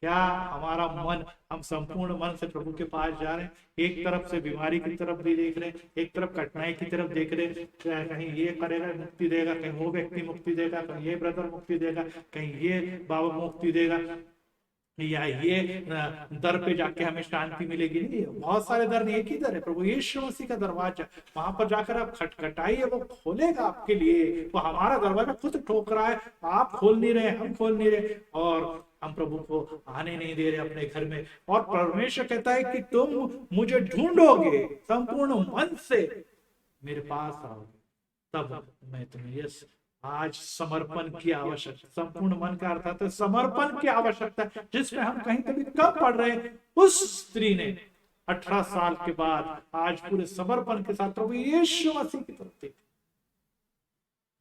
क्या हमारा मन, हम संपूर्ण मन से प्रभु के पास जा रहे हैं? एक तरफ से बीमारी की तरफ भी देख रहे हैं, एक तरफ कठिनाई की तरफ देख रहे हैं, कहीं ये करेगा मुक्ति देगा, कहीं वो व्यक्ति मुक्ति देगा, कहीं ये ब्रदर मुक्ति देगा, कहीं ये बाबा मुक्ति देगा, या ये दर पे जाके हमें शांति मिलेगी। नहीं, बहुत सारे दर, एक ही दर है, प्रभु यीशु मसीह का दरवाजा। वहां पर जाकर आप खटखटाइए, वो खोलेगा आपके लिए। वो हमारा दरवाजा खुद ठोक रहा है, आप खोल नहीं रहे, हम खोल नहीं रहे, और हम प्रभु को आने नहीं दे रहे अपने घर में। और परमेश्वर कहता है कि तुम मुझे ढूंढोगे, संपूर्ण मन से मेरे पास आओगे, तब मैं तुम्हें। यस, आज समर्पण की आवश्यकता, संपूर्ण मन का अर्थ है समर्पण की आवश्यकता, जिसमें हम कहीं कभी कम पड़ रहे हैं। उस स्त्री ने 18 साल के बाद आज पूरे समर्पण के साथ प्रभु यीशु मसीह की तरफ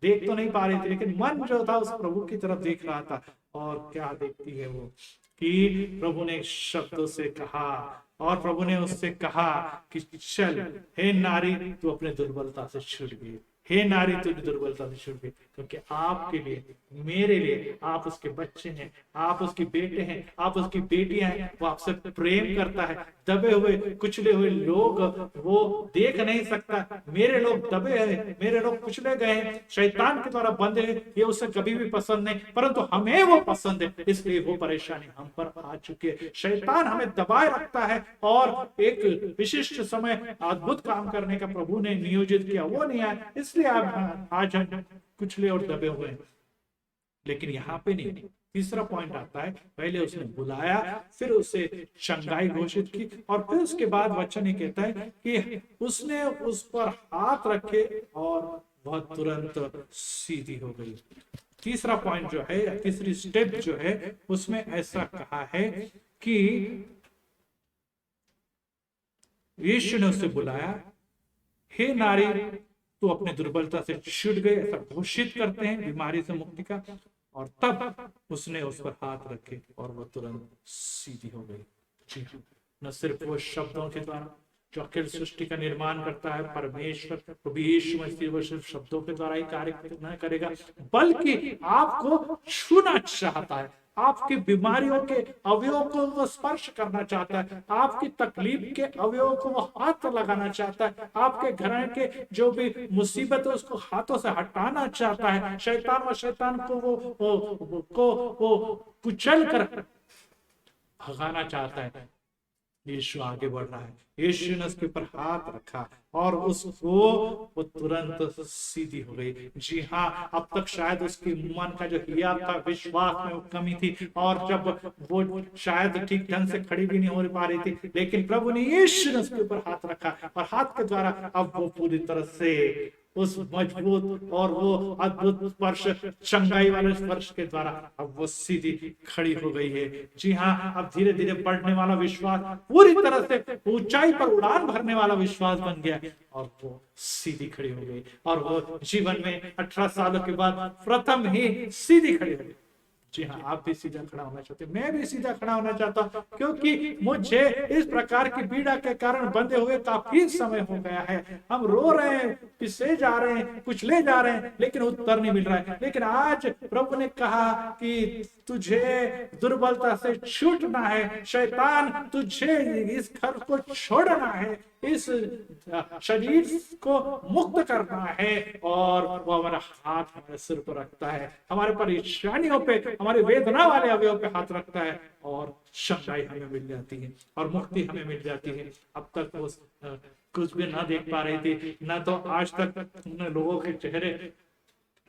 देख तो नहीं पा रही थी, लेकिन मन जो था उस प्रभु की तरफ देख रहा था। और क्या देखती है वो, कि प्रभु ने शब्दों से कहा, और प्रभु ने उससे कहा कि चल हे नारी, तू अपने दुर्बलता से छूट गई, हे नारी तू दुर्बलता से छूट गई, क्योंकि आपके लिए, मेरे लिए, आप उसके बच्चे हैं, आप उसके बेटे हैं, आप उसकी बेटियां हैं। वो आपसे प्रेम करता है। दबे हुए कुचले हुए लोग वो देख नहीं सकता, मेरे लोग दबे हैं, मेरे लोग कुचले गए हैं, शैतान के द्वारा बंधे हैं, ये उसे कभी भी पसंद नहीं, परंतु हमें वो पसंद है, इसलिए वो परेशानी हम पर आ चुकी है। शैतान हमें दबाए रखता है, और एक विशिष्ट समय अद्भुत काम करने का प्रभु ने नियोजित किया, वो नहीं आया, इसलिए आज हम कुचले और दबे हुए हैं। लेकिन यहाँ पे नहीं, तीसरा पॉइंट आता है, पहले उसने बुलाया, फिर उसे चंगाई घोषित की, और फिर उसके बाद वचन ही कहता है कि उसने उस पर हाथ रखे और वह तुरंत सीधी हो गई। तीसरा पॉइंट जो है, तीसरी स्टेप जो है, उसमें ऐसा कहा है कि यीशु ने उसे बुलाया, हे नारी तू अपने दुर्बलता से छूट गए, ऐसा घोषित करते हैं बीमारी से मुक्ति का। और तब उसने उस पर हाथ रखे और वह तुरंत सीधी हो गई। जी, न सिर्फ वो शब्दों के द्वारा जो अखिल सृष्टि का निर्माण करता है परमेश्वर, प्रभु यीशु मसीह, वो सिर्फ शब्दों के द्वारा ही कार्य न करेगा, बल्कि आपको छूना चाहता है, आपकी बीमारियों के अवयवों को वो स्पर्श करना चाहता है, आपकी तकलीफ के अवयवों को वो हाथ लगाना चाहता है, आपके घर के जो भी मुसीबत है उसको हाथों से हटाना चाहता है। शैतान को वो कुचल कर भगाना चाहता है। यीशु आगे बढ़ रहा है, यीशु ने उसके ऊपर हाथ रखा और उसको वो तुरंत सीधी हो गई। जी हाँ, अब तक शायद उसके मन का जो हिया था, विश्वास में वो कमी थी, और जब वो शायद ठीक ढंग से खड़ी भी नहीं हो पा रही थी, लेकिन प्रभु ने, यीशु ने उसके ऊपर हाथ रखा, और हाथ के द्वारा अब वो पूरी तरह से उस मजबूत और वो अद्भुत स्पर्श, चंगाई वाले स्पर्श के द्वारा अब वो सीधी खड़ी हो गई है। जी हाँ, अब धीरे धीरे बढ़ने वाला विश्वास पूरी तरह से ऊंचाई पर उड़ान भरने वाला विश्वास बन गया, और वो सीधी खड़ी हो गई, और वो जीवन में 18 सालों के बाद प्रथम ही सीधी खड़ी हो गई। जी हाँ, आप भी सीधा खड़ा होना चाहते, मैं भी सीधा खड़ा होना चाहता हूँ, क्योंकि मुझे इस प्रकार की पीड़ा के कारण बंधे हुए काफी समय हो गया है। हम रो रहे हैं, पिसे जा रहे हैं, कुछ ले जा रहे हैं, लेकिन उत्तर नहीं मिल रहा है। लेकिन आज प्रभु ने कहा कि तुझे दुर्बलता से छूटना है, शैतान तुझे इस घर को छोड़ना है, इस शरीर को मुक्त करना है, और वो हमारा हाथ हमारे सिर पर रखता है, हमारे परेशानियों पे, हमारे वेदना वाले अवयव पे हाथ रखता है, और चंगाई हमें मिल जाती है और मुक्ति हमें मिल जाती है। अब तक वो कुछ भी ना देख पा रही थी, ना तो आज तक लोगों के चेहरे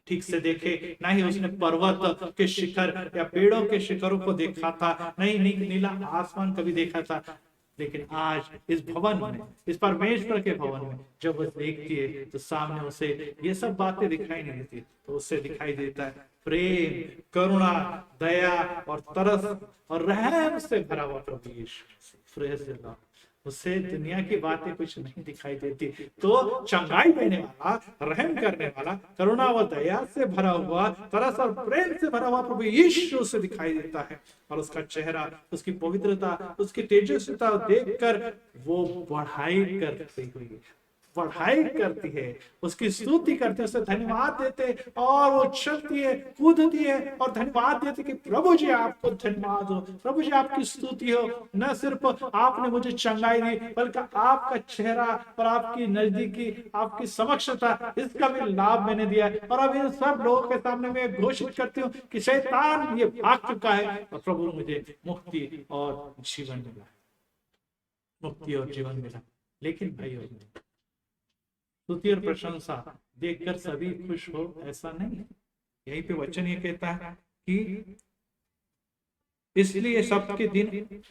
ठीक से देखे, ना ही उसने पर्वत के शिखर या पेड़ों के शिखरों को देखा था, नहीं नीला आसमान कभी देखा था, लेकिन आज इस भवन में, इस परमेश्वर के भवन में जब वो देखती है, तो सामने उसे ये सब बातें दिखाई नहीं देती, तो उससे दिखाई देता है प्रेम, करुणा, दया और तरस और रहम से भरा हुआ प्रभु यीशु। Praise the Lord. उसे दुनिया की बातें कुछ नहीं दिखाई देती। तो चंगाई देने वाला, रहम करने वाला, करुणा व दया से भरा हुआ, तरस और प्रेम से भरा हुआ प्रभु यीशु उसे दिखाई देता है। और उसका चेहरा, उसकी पवित्रता, उसकी तेजस्विता देखकर वो बढ़ाई करती है, उसकी स्तुति करते हैं, उसे धन्यवाद देते, और वो चलती है, कूदती है और धन्यवाद देती कि प्रभु जी आपको धन्यवाद हो, प्रभु जी आपकी स्तुति हो। न सिर्फ आपने मुझे चंगाई दी, बल्कि आपका चेहरा और आपकी नजदीकी, आपकी समक्षता, इसका भी लाभ मैंने दिया है। और अब इन सब लोगों के सामने मैं घोषित करती हूँ कि शैतान ये भाग चुका है और प्रभु मुझे मुक्ति और जीवन मिला, मुक्ति और जीवन मिला। लेकिन भाई स्तुति और प्रशंसा देखकर सभी खुश हो, ऐसा नहीं है। यहीं पे वचन ये कहता है कि इसलिए सबके दिन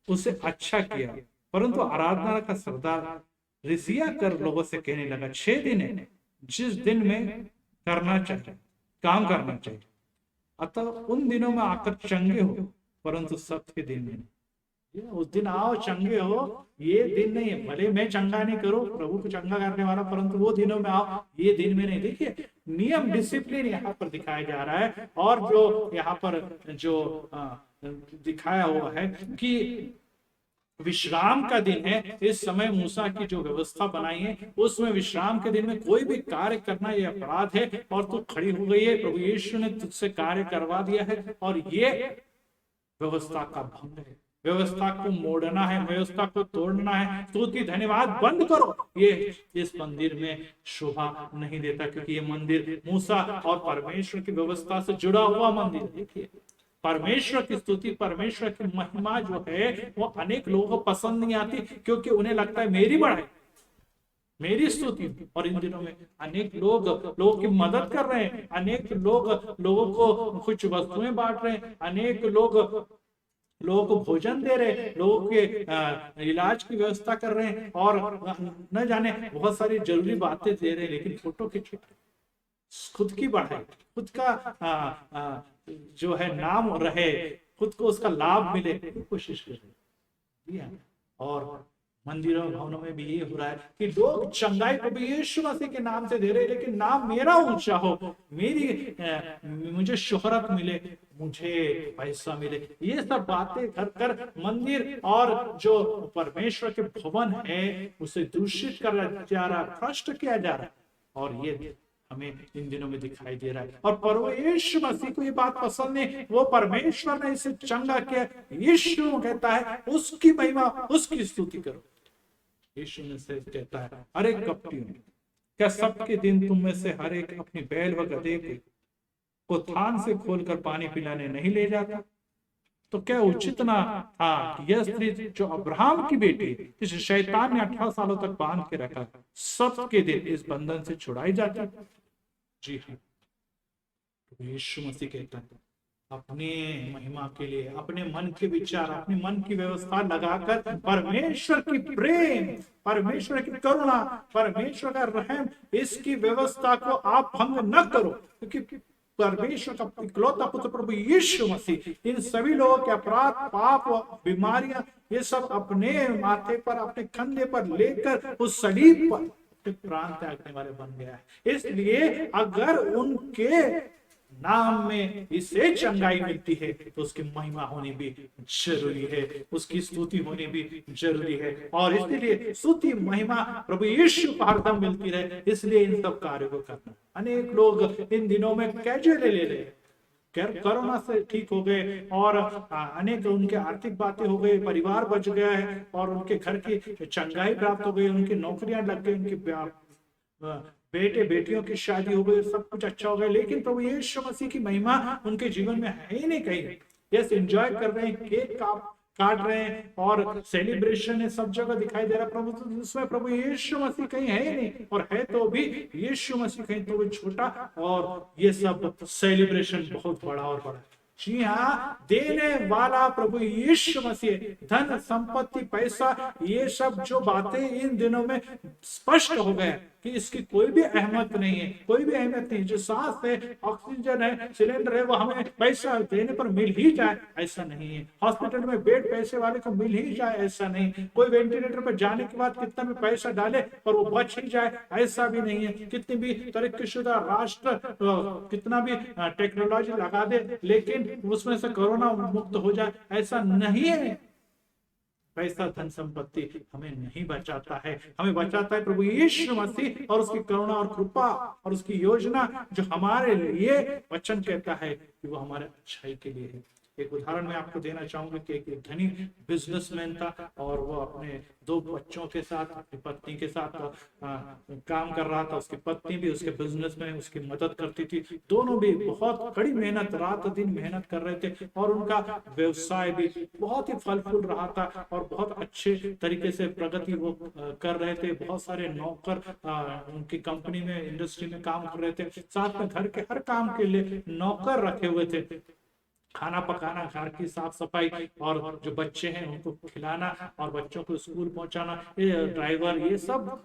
उसे अच्छा किया, परंतु आराधना का सरदार रिसिया कर लोगों से कहने लगा, 6 दिन है जिस दिन में काम करना चाहिए, अतः उन दिनों में आकर चंगे हो, परंतु सबके दिन में। उस दिन आओ चंगे हो, ये दिन नहीं है। भले मैं चंगा नहीं करूं, प्रभु को चंगा करने वाला, परंतु वो दिनों में आओ, ये दिन में नहीं। देखिए नियम, डिसिप्लिन यहाँ पर दिखाया जा रहा है। और जो यहाँ पर जो दिखाया हुआ है कि विश्राम का दिन है, इस समय मूसा की जो व्यवस्था बनाई है उसमें विश्राम के दिन में कोई भी कार्य करना ये अपराध है। और तू खड़ी हो गई है, प्रभु यीशु ने तुझसे कार्य करवा दिया है, और ये व्यवस्था का भंग है। व्यवस्था को मोड़ना है, व्यवस्था को तोड़ना है। स्तुति धन्यवाद बंद करो, ये इस मंदिर में शोभा नहीं देता, क्योंकि ये मंदिर मूसा और परमेश्वर की व्यवस्था से जुड़ा हुआ मंदिर। देखिए परमेश्वर की स्तुति, परमेश्वर की महिमा जो है वो अनेक लोगों को पसंद नहीं आती, क्योंकि उन्हें लगता है मेरी बढ़ाई, मेरी स्तुति। और इन दिनों में अनेक लोगों की मदद कर रहे हैं, अनेक लोगों को कुछ वस्तुएं बांट रहे हैं, अनेक लोगों को भोजन दे रहे, लोगों के इलाज की व्यवस्था कर रहे हैं, और न जाने बहुत सारी जरूरी बातें दे रहे हैं, लेकिन फोटो खींच खुद की बढ़ाई, खुद का जो है नाम रहे, खुद को उसका लाभ मिले, कोशिश कर रहे हैं। और मंदिरों भवनों में भी ये हो रहा है कि लोग चंगाई प्रभु यीशु मसीह के नाम से दे रहे, लेकिन नाम मेरा ऊंचा हो, मुझे शोहरत मिले, मुझे पैसा मिले, ये सब बातें कर मंदिर और जो परमेश्वर के भवन है उसे दूषित कर जा रहा, भ्रष्ट किया जा रहा है। और ये हमें इन दिनों में दिखाई दे रहा है। और प्रभु यीशु मसीह को ये बात पसंद नहीं, वो परमेश्वर ने इसे चंगा किया। यीशु कहता है उसकी महिमा, उसकी स्तुति करो। यीशु ने से कहता है, अरे कपटियों, क्या सबके दिन तुम में से हर एक अपनी बैल व गधे को थान से खोलकर पानी पिलाने नहीं ले जाता? तो क्या उचित ना था कि यह स्त्री जो अब्राहम की बेटी, जिसे शैतान ने 18 सालों तक बांध के रखा, सबके दिन इस बंधन से छुड़ाई जाती? जी हाँ, तो यीशु मसीह कहता है अपने महिमा के लिए, अपने मन के विचार, अपने मन की व्यवस्था लगाकर परमेश्वर की प्रेम, परमेश्वर की करुणा, परमेश्वर का रहम, इसकी व्यवस्था को आप भंग न करो, क्योंकि परमेश्वर का इकलौता पुत्र प्रभु यीशु मसीह इन सभी लोगों के अपराध, पाप, बीमारियां, ये सब अपने माथे पर, अपने कंधे पर लेकर उस सलीब पर प्राण त्यागने वाले बन गया है। इसलिए अगर उनके नाम में इसे चंगाई मिलती है तो उसकी महिमा होनी भी जरूरी है, उसकी स्तुति होनी भी जरूरी है। और इसलिए स्तुति, महिमा प्रभु यीशु को हरदम मिलती रहे, इसलिए इन सब कार्यों को करना। अनेक लोग इन दिनों में कैजुअल ले रहे, कोरोना से ठीक हो गए और अनेक उनके आर्थिक बातें हो गई, परिवार बच गया है और उनके घर की चंगाई प्राप्त हो गई, उनकी नौकरियां लग गई, उनकी बेटे बेटियों की शादी हो गई, सब कुछ अच्छा हो गया, लेकिन प्रभु यीशु मसीह की महिमा उनके जीवन में है ही नहीं कहीं। यस, एंजॉय कर रहे हैं, केक काट रहे हैं और सेलिब्रेशन है, सब जगह दिखाई दे रहा है प्रभु, तो उसमें प्रभु यीशु मसीह कहीं है ही नहीं, और है तो भी यीशु मसीह कहीं तो भी छोटा, और ये सब सेलिब्रेशन बहुत बड़ा और बड़ा। जी हाँ, देने वाला प्रभु यीशु मसीह, धन संपत्ति पैसा, ये सब जो बातें इन दिनों में स्पष्ट हो गए, कि इसकी कोई भी अहमियत नहीं है, कोई भी अहमियत नहीं। जो सांस है, ऑक्सीजन है, सिलेंडर है, वो हमें पैसा देने पर मिल ही जाए, ऐसा नहीं है। हॉस्पिटल में बेड पैसे वाले को मिल ही जाए, ऐसा नहीं। कोई वेंटिलेटर पर जाने के बाद कितना भी पैसा डाले और वो बच ही जाए, ऐसा भी नहीं है। कितनी भी तरक्कीशुदा राष्ट्र कितना भी टेक्नोलॉजी लगा दे, लेकिन उसमें से कोरोना मुक्त हो जाए, ऐसा नहीं है। पैसा धन संपत्ति हमें नहीं बचाता है, हमें बचाता है प्रभु यीशु मसीह और उसकी करुणा और कृपा और उसकी योजना, जो हमारे लिए वचन कहता है कि वो हमारे अच्छाई के लिए है। एक उदाहरण मैं आपको देना चाहूंगा कि एक धनी बिजनेसमैन था और वो अपने 2 बच्चों के साथ, अपनी पत्नी के साथ काम कर रहा था। उसकी पत्नी भी उसके बिजनेस में उसकी मदद करती थी। दोनों भी बहुत कड़ी मेहनत, रात दिन मेहनत कर रहे थे और उनका व्यवसाय भी बहुत ही फल फूल रहा था और बहुत अच्छे तरीके से प्रगति वो कर रहे थे। बहुत सारे नौकर उनकी कंपनी में, इंडस्ट्री में काम कर रहे थे। साथ में घर के हर काम के लिए नौकर रखे हुए थे। खाना पकाना, घर की साफ सफाई और जो बच्चे हैं उनको खिलाना और बच्चों को स्कूल पहुंचाना, ये ड्राइवर, ये सब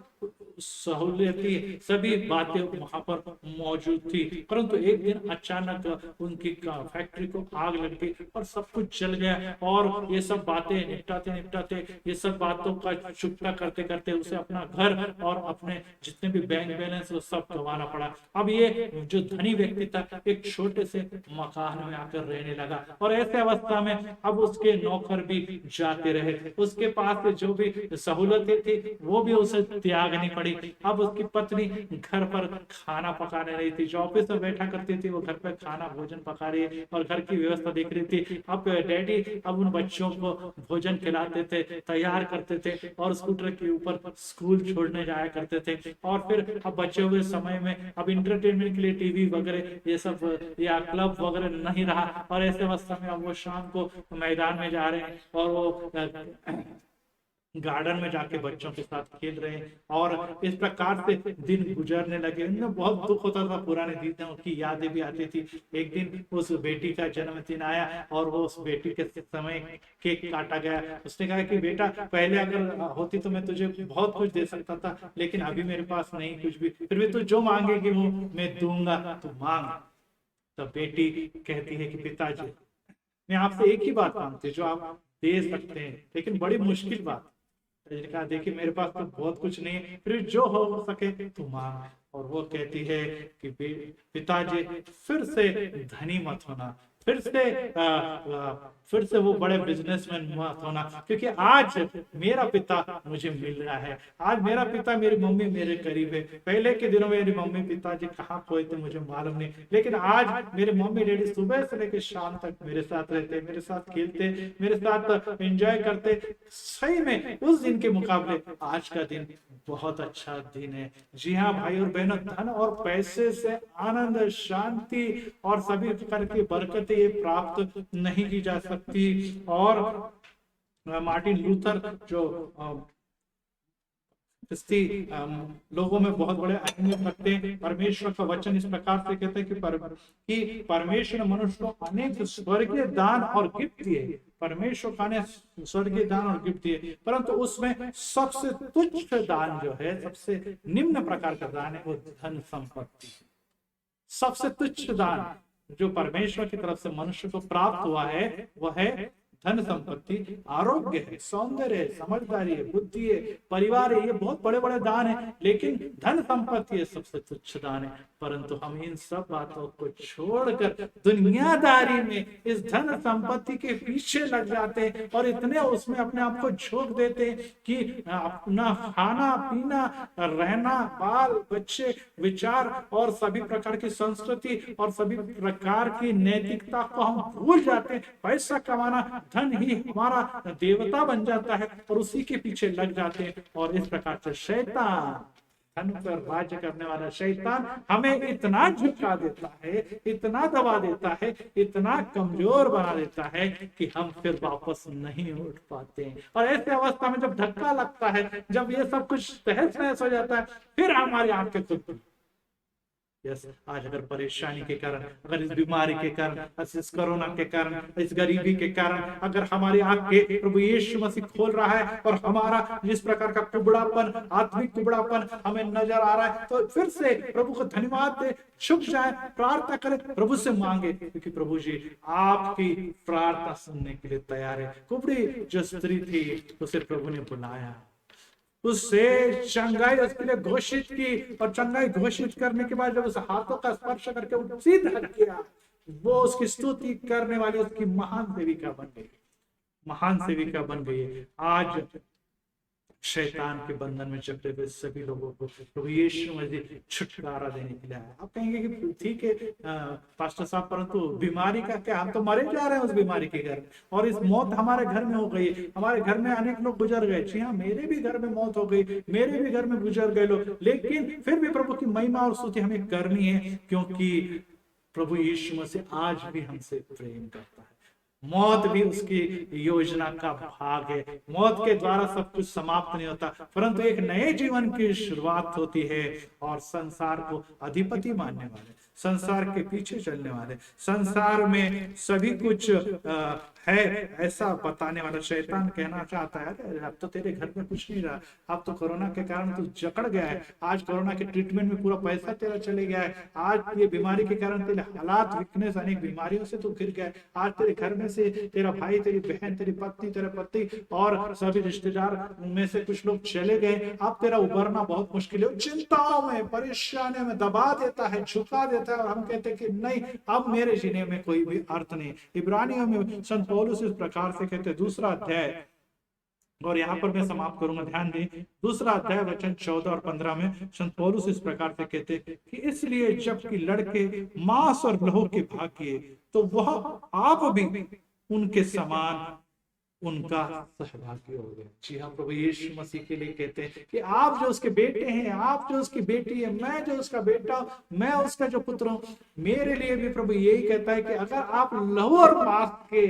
सहूलियती सभी बातें वहां पर मौजूद थी। परंतु एक दिन अचानक उनकी फैक्ट्री को आग लग गई और सब कुछ जल गया। और ये सब बातें निपटाते निपटाते, ये सब बातों का चुकता करते करते उसे अपना घर और अपने जितने भी बैंक बैलेंस वो सब गंवाना पड़ा। अब ये जो धनी व्यक्ति था, एक छोटे से मकान में आकर रहने लगा और ऐसे अवस्था में अब उसके नौकर भी जाते रहे। उसके पास जो भी सहूलतें थी वो भी उसे त्यागनी पड़ी। अब उसकी पत्नी घर पर खाना पकाने रही थी। जो ऑफिस में बैठा करती थी वो घर पर खाना भोजन पका रही है और घर की व्यवस्था देख रही थी। अब डैडी अब उन बच्चों को भोजन खिलाते थे, तैयार करते थे और स्कूटर के ऊपर स्कूल छोड़ने जाया करते थे। और फिर अब बचे हुए समय में अब इंटरटेनमेंट के लिए टीवी वगैरह ये सब या क्लब वगैरह नहीं रहा और ऐसे अवस्था में अब वो शाम को मैदान में जा रहे हैं और वो गार्डन में जाके बच्चों के साथ खेल रहे हैं। और इस प्रकार से दिन गुजरने लगे। इनमें बहुत दुख होता था, पुराने दिनों की यादें भी आती थी। एक दिन उस बेटी का जन्मदिन आया और वो उस बेटी के समय केक काटा गया। उसने कहा कि बेटा, पहले अगर होती तो मैं तुझे बहुत कुछ दे सकता था, लेकिन अभी मेरे पास नहीं कुछ भी, फिर भी तू जो मांगेगी वो मैं दूंगा, तू मांग। तब बेटी कहती है कि पिताजी, मैं आपसे एक ही बात मांगती हूँ जो आप दे सकते हैं, लेकिन बड़ी मुश्किल बात। कहा देखिए मेरे पास तो बहुत कुछ नहीं है, फिर जो हो सके तुम मांग। और वो कहती है कि पिताजी, फिर से धनी मत होना, फिर से वो बड़े बिजनेसमैन मत होना, क्योंकि आज मेरा पिता मुझे मिल रहा है। आज मेरा पिता, मेरी मम्मी मेरे करीब है। पहले के दिनों में मेरी मम्मी पिताजी कहाँ खोए थे मुझे मालूम नहीं, लेकिन आज मेरे मम्मी डैडी सुबह से लेकर शाम तक मेरे साथ रहते, मेरे साथ खेलते, मेरे साथ एंजॉय करते। सही में उस दिन के मुकाबले आज का दिन बहुत अच्छा दिन है। जी हाँ भाई और बहनों, धन और पैसे से आनंद, शांति और सभी प्रकार की बरकतें ये प्राप्त नहीं की जा सकती। और मार्टिन लूथर जो लोगों में बहुत बड़े अहमियत रखते हैं। परमेश्वर का वचन इस प्रकार से कहते हैं कि परमेश्वर ने मनुष्य को अनेक स्वर्गीय दान और गिफ्ट दिए। परमेश्वर का ने स्वर्गीय दान और गिफ्ट दिए, परंतु उसमें सबसे तुच्छ दान जो है, सबसे निम्न प्रकार का दान है, वो धन संपत्ति। सबसे तुच्छ दान जो परमेश्वर की तरफ से मनुष्य को प्राप्त हुआ है वह है धन संपत्ति, आरोग्य है, सौंदर्य है, समझदारी है, बुद्धि है, परिवार है। ये बहुत बड़े बड़े दान है, लेकिन धन संपत्ति ये सबसे तुच्छ दान है। परंतु हम इन सब बातों को छोड़कर दुनियादारी में इस धन संपत्ति के पीछे लग जाते हैं और इतने उसमें अपने आप को झोंक देते हैं कि अपना खाना पीना, रहना, बाल बच्चे, विचार और सभी प्रकार की संस्कृति और सभी प्रकार की नैतिकता को हम भूल जाते हैं। पैसा कमाना, धन ही हमारा देवता बन जाता है और उसी के पीछे लग जाते हैं। और इस प्रकार से शैतान, धन पर राज्य करने वाला शैतान हमें इतना झुका देता है, इतना दबा देता है, इतना कमजोर बना देता है कि हम फिर वापस नहीं उठ पाते हैं। और ऐसे अवस्था में जब धक्का लगता है, जब ये सब कुछ तहस नहस हो जाता है, फिर हमारी आंखें खुलती, यस, आज अगर परेशानी के कारण, अगर इस बीमारी के कारण, इस कोरोना के कारण, इस गरीबी के कारण अगर हमारी आंखें प्रभु यीशु मसीह खोल रहा है और हमारा जिस प्रकार का कुबड़ापन, आत्मिक कुबड़ापन हमें नजर आ रहा है, तो फिर से प्रभु को धन्यवाद दे, झुक जाए, प्रार्थना करें, प्रभु से मांगे, क्योंकि प्रभु जी आपकी प्रार्थना सुनने के लिए तैयार है। कुबड़ी जो स्त्री थी उसे प्रभु ने बुलाया, उससे चंगाई उसके लिए घोषित की, और चंगाई घोषित करने के बाद जब उस हाथों का स्पर्श करके वो सीधा किया, वो उसकी स्तुति करने वाली उसकी महान सेविका बन गई, महान सेविका बन गई। आज शैतान के बंधन में जकड़े हुए सभी लोगों को प्रभु यीशु मसीह छुटकारा देने के लिए आया। आप कहेंगे कि ठीक है पास्टर साहब, परंतु बीमारी का क्या, हम तो मरे जा रहे हैं उस बीमारी के घर, और इस मौत हमारे घर में हो गई, हमारे घर में अनेक लोग गुजर गए। जी हाँ, मेरे भी घर में मौत हो गई, मेरे भी घर में गुजर गए लोग, लेकिन फिर भी प्रभु की महिमा और स्तुति हमें करनी है, क्योंकि प्रभु यीशु मसीह आज भी हमसे प्रेम करता है। मौत भी उसकी योजना का भाग है। मौत के द्वारा सब कुछ समाप्त नहीं होता, परंतु एक नए जीवन की शुरुआत होती है। और संसार को अधिपति मानने वाले, संसार के पीछे चलने वाले, संसार में सभी कुछ है ऐसा बताने वाला शैतान कहना चाहता है, अब तो तेरे घर में कुछ नहीं रहा, अब तो कोरोना के कारण तू जकड़ गया है, आज कोरोना के ट्रीटमेंट में पूरा पैसा तेरा चले गया है, आज ये बीमारी के कारण तेरे हालात, वीकनेस, अनेक बीमारियों से तू गिर गया है, आज तेरे घर में से तेरा भाई, तेरी बहन, तेरी पत्नी, तेरा पति और सभी रिश्तेदार में से कुछ लोग चले गए, अब तेरा उभरना बहुत मुश्किल है। चिंताओं में, परेशानियों में दबा देता है, झुका देता है, और हम कहते हैं कि नहीं, अब मेरे जीने में कोई भी अर्थ नहीं। इब्रानियों में संत पौलुस इस प्रकार से कहते हैं, दूसरा अध्याय, और यहाँ पर मैं समाप्त करूंगा, ध्यान दें, दूसरा अध्याय वचन 14 और 15 में संत पौलुस इस प्रकार से कहते हैं कि इसलिए जबकि लड़के मांस और लहू के भाग्य, तो वह आप भी उनके समान उनका सहभागी हो गए। जी हाँ, प्रभु यीशु मसीह के लिए कहते हैं कि आप जो उसके बेटे हैं, आप जो उसकी बेटी है, मैं जो उसका बेटा, मैं उसका जो पुत्र हूं, मेरे लिए भी प्रभु यही कहता है कि अगर आप लहू और मांस के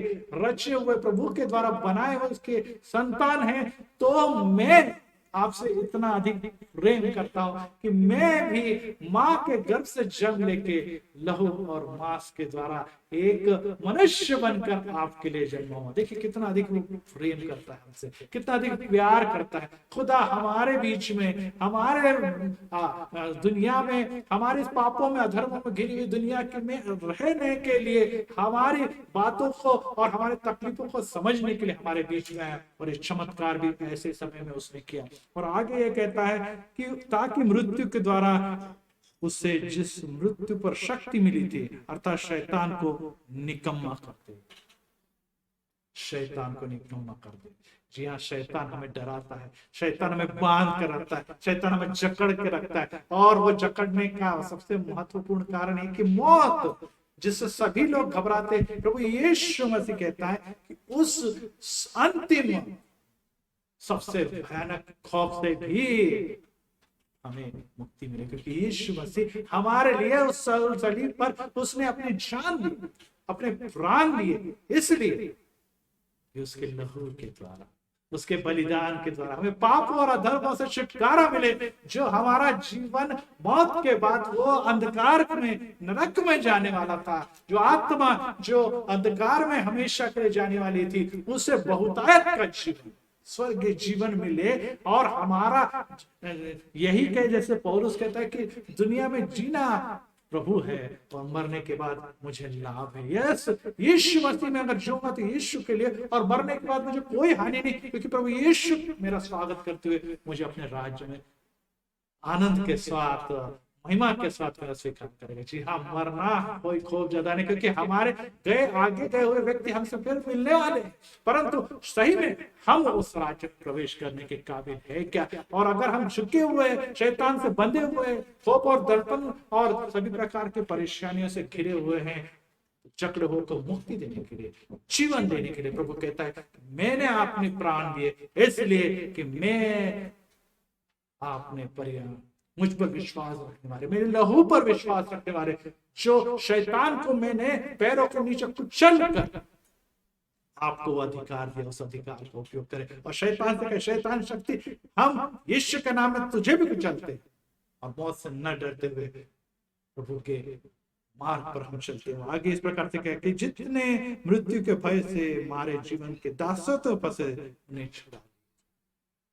रचे हुए प्रभु के द्वारा बनाए हुए उसके संतान हैं, तो मैं आपसे इतना अधिक प्रेम करता हूं कि मैं भी मां के गर्भ से जन्म लेके लहू और मांस के द्वारा एक मनुष्य बनकर आपके लिए जन्मा हुआ। देखिए कितना अधिक प्रेम करता है हमसे, कितना अधिक प्यार करता है। खुदा हमारे बीच में, हमारे दुनिया में, हमारे पापों में, अधर्मों में घिरी हुई दुनिया में रहने के लिए, हमारी बातों को और हमारे तकलीफों को समझने के लिए हमारे बीच में है, और ये चमत्कार भी ऐसे समय में उसने किया। और आगे ये कहता है कि ताकि मृत्यु के द्वारा उससे जिस मृत्यु पर शक्ति मिली थी, अर्थात शैतान को निकम्मा कर दे, शैतान को निकम्मा कर दे। जी हाँ, शैतान हमें डराता है, शैतान हमें बांध कर रखता है, शैतान हमें जकड़ के रखता है, और वो जकड़ने का सबसे महत्वपूर्ण कारण है कि मौत, जिससे सभी लोग घबराते हैं। प्रभु यीशु मसीह कहता है कि उस अंतिम सबसे भयानक खौफ से भी हमें मुक्ति मिले, क्योंकि यीशु मसीह हमारे लिए उस सलीब पर उसने अपनी जान दी, अपने प्राण दिए, इसलिए उसके लहू के द्वारा, उसके बलिदान के द्वारा हमें पाप और अधर्मों से छुटकारा मिले। जो हमारा जीवन मौत के बाद वो अंधकार में, नरक में जाने वाला था, जो आत्मा जो अंधकार में हमेशा के लिए जाने वाली थी, उसे बहुतायत का जीवन, स्वर्गीय जीवन मिले। और हमारा यही कहे, जैसे पौलुस कहता है कि दुनिया में जीना प्रभु है और मरने के बाद मुझे लाभ है। यस, यीशु मसीह में अगर जीऊंगा तो यीशु के लिए, और मरने के बाद मुझे कोई हानि नहीं, क्योंकि प्रभु यीशु मेरा स्वागत करते हुए मुझे अपने राज्य में आनंद के साथ, महिमा के साथ मेरा स्वीकार करेगा। जी हाँ, मरना कोई खूब ज्यादा नहीं, क्योंकि हमारे आगे गए हुए व्यक्ति हमसे फिर मिलने वाले, परंतु सही में हम उस राज्य में प्रवेश करने के काबिल है क्या? और अगर हम झुके हुए, शैतान से बंधे हुए, खोप और दर्पण और सभी प्रकार के परेशानियों से घिरे हुए हैं, चक्र हो तो मुक्ति देने के लिए, जीवन देने के लिए प्रभु कहता है मैंने अपने प्राण दिए, इसलिए कि मैं आपने परिणाम मुझ पर विश्वास रखने वाले, मेरे लहू पर विश्वास रखने वाले, जो शैतान को मैंने पैरों के नीचे कुचल कर आपको अधिकार दिया, उस अधिकार का उपयोग करें। और शैतान से कहे, शैतान शक्ति, हम यीशु के नाम में तुझे भी कुचलते और मौत से न डरते हुए प्रभु के मार्ग पर हम चलते हैं। आगे इस प्रकार से कहते, जितने मृत्यु के भय से हमारे जीवन के दासत्व फंसे उन्हें छुड़ा।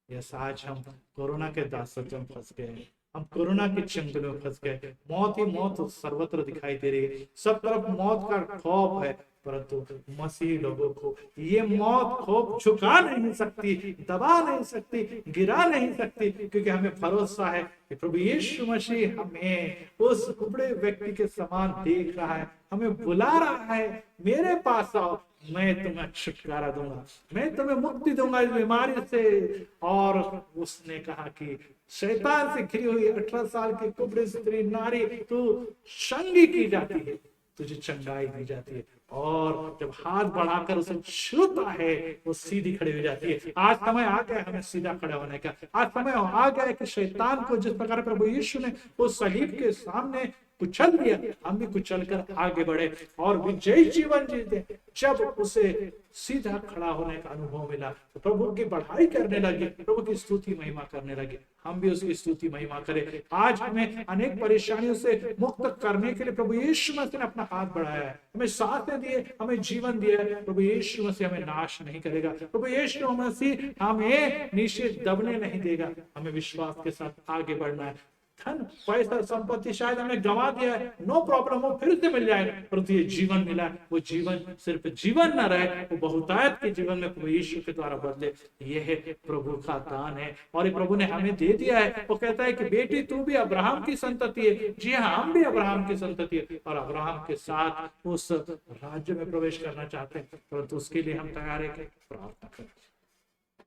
यस, आज हम कोरोना के दासत्व में फंस गए, हम कोरोना के चंगुल में फंस गए। मौत ही मौत सर्वत्र दिखाई दे रही है, सब तरफ मौत का खौफ है, परंतु मसीह लोगों को ये मौत खौफ झुका नहीं सकती, दबा नहीं सकती, गिरा नहीं सकती, क्योंकि हमें भरोसा है कि प्रभु यीशु मसीह हमें उस कुबड़े व्यक्ति के समान देख रहा है, हमें बुला रहा है, मेरे पास आओ, मैं तुम्हें छुटकारा दूंगा, मैं तुम्हें मुक्ति दूंगा इस बीमारी से। और उसने कहा कि शैतान से घिरी हुई 18 साल की कुबड़ी स्त्री नारी, तू चंगी की जाती है, तुझे चंगाई दी जाती है। और जब हाथ बढ़ाकर उसे छूता है, वो सीधी खड़ी हो जाती है। आज समय आ गया हमें सीधा खड़ा होने का, आज समय आ गया है कि शैतान को जिस प्रकार प्रभु यीशु ने उस सलीब के सामने कुचल दिया, हम भी कुचल कर आगे बढ़े और विजयी जीवन जीते। जब उसे सीधा खड़ा होने का अनुभव मिला तो प्रभु की बढ़ाई करने लगे, प्रभु की स्तुति महिमा करने लगे। हम भी उसकी स्तुति महिमा करें। आज हमें अनेक परेशानियों से मुक्त करने के लिए प्रभु यीशु मसीह ने अपना हाथ बढ़ाया है, हमें सांसें दिए, हमें जीवन दिया है। प्रभु यीशु मसीह हमें नाश नहीं करेगा, प्रभु यीशु मसीह हमें नीचे दबने नहीं देगा। हमें विश्वास के साथ आगे बढ़ना है। धन पैसा संपत्ति शायद हमने गंवा दिया है, नो प्रॉब्लम, वो फिर से मिल जाएगा, परंतु ये जीवन मिला है, वो जीवन सिर्फ जीवन न रहे, वो बहुतायत के जीवन में प्रभु यीशु के द्वारा बदले। ये है प्रभु का दान है और ये प्रभु ने हमें दे दिया है। वो कहता है कि बेटी तू भी अब्राहम की संतति है। जी हाँ, हम भी अब्राहम की संतति है और अब्राहम के साथ उस राज्य में प्रवेश करना चाहते हैं, परंतु उसके लिए हम तैयार है। प्रार्थना करें।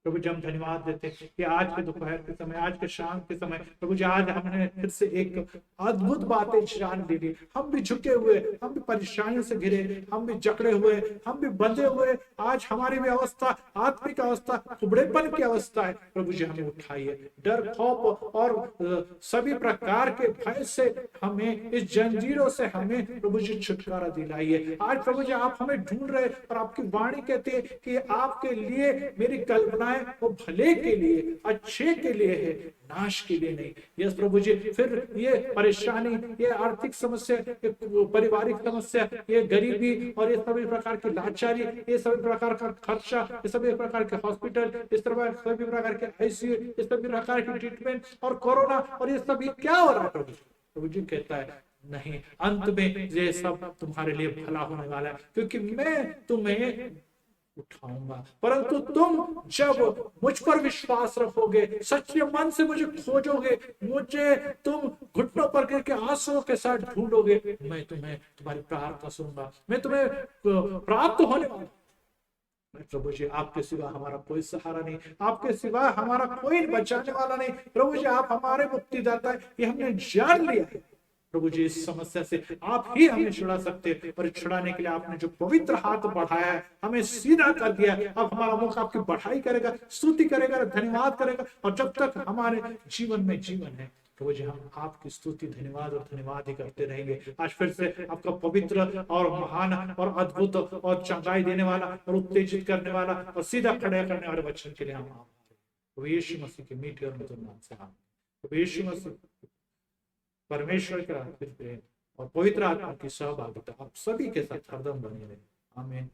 प्रभु जी हम धन्यवाद देते हैं कि आज के दोपहर के समय, आज के शाम के समय, प्रभु जी आज हमने फिर से एक अद्भुत बातें जान ली। हम भी झुके हुए, हम भी परेशानियों से घिरे, हम भी जकड़े हुए, हम भी बंधे हुए। आज हमारी भी अवस्था, आत्मिक अवस्था, कुबड़ेपन की अवस्था है। प्रभु जी हमें उठाइए, डर, खौफ और सभी प्रकार के भय से हमें, इस जंजीरों से हमें प्रभु जी छुटकारा दिलाइए। आज प्रभु जी आप हमें ढूंढ रहे और आपकी वाणी कहती है कि आपके लिए मेरी कल्पना वो भले के लिए, अच्छे के लिए है, नाश के लिए नहीं। यस प्रभु जी, फिर ये परेशानी, ये आर्थिक समस्या, ये पारिवारिक समस्या, ये गरीबी और ये सभी प्रकार की लाचारी, ये सभी प्रकार का खर्चा, ये सभी प्रकार के हॉस्पिटल, इस तरह सभी प्रकार के आईसीयू, इस सभी प्रकार की ट्रीटमेंट और कोरोना और ये सभी क्या हो रहा है प्रभु? प्रभु जी कहता है नहीं, अंत में ये सब तुम्हारे लिए भला होने वाला है, क्योंकि मैं तुम्हें उठाऊंगा। परंतु तुम जब मुझ पर विश्वास रखोगे, सच्चे मन से मुझे खोजोगे, मुझे तुम घुटनों पर गिर के आंसुओं के साथ ढूंढोगे, मैं तुम्हें, तुम्हारी प्रार्थना सुनूंगा, मैं तुम्हें प्राप्त होने वाला। प्रभु जी आपके सिवा हमारा कोई सहारा नहीं, आपके सिवा हमारा कोई बचाने वाला नहीं। प्रभु जी आप हमारे मुक्तिदाता है, ये हमने जान लिया है। प्रभु जी इस समस्या से आप ही हमें छुड़ा सकते हैं, पर छुड़ाने के लिए आपने जो पवित्र हाथ बढ़ाया है, हमें सीधा कर दिया। अब हमारा मुख आपकी बढ़ाई करेगा, स्तुति करेगा, धन्यवाद करेगा, और जब तक हमारे जीवन में जीवन है प्रभु जी हम आपकी स्तुति, धन्यवाद और धन्यवाद ही करते रहेंगे। आज फिर से आपका पवित्र और महान और अद्भुत और चंगाई देने वाला और उत्तेजित करने वाला और सीधा खड़ा करने वाले वचन के लिए हम प्रभु यीशु मसीह के मीठे और मधुर नाम से प्रभु यीशु मसीह, परमेश्वर का प्रेम और पवित्र आत्मा की सहभागिता आप सभी के साथ हरदम बनी रहे। आमीन।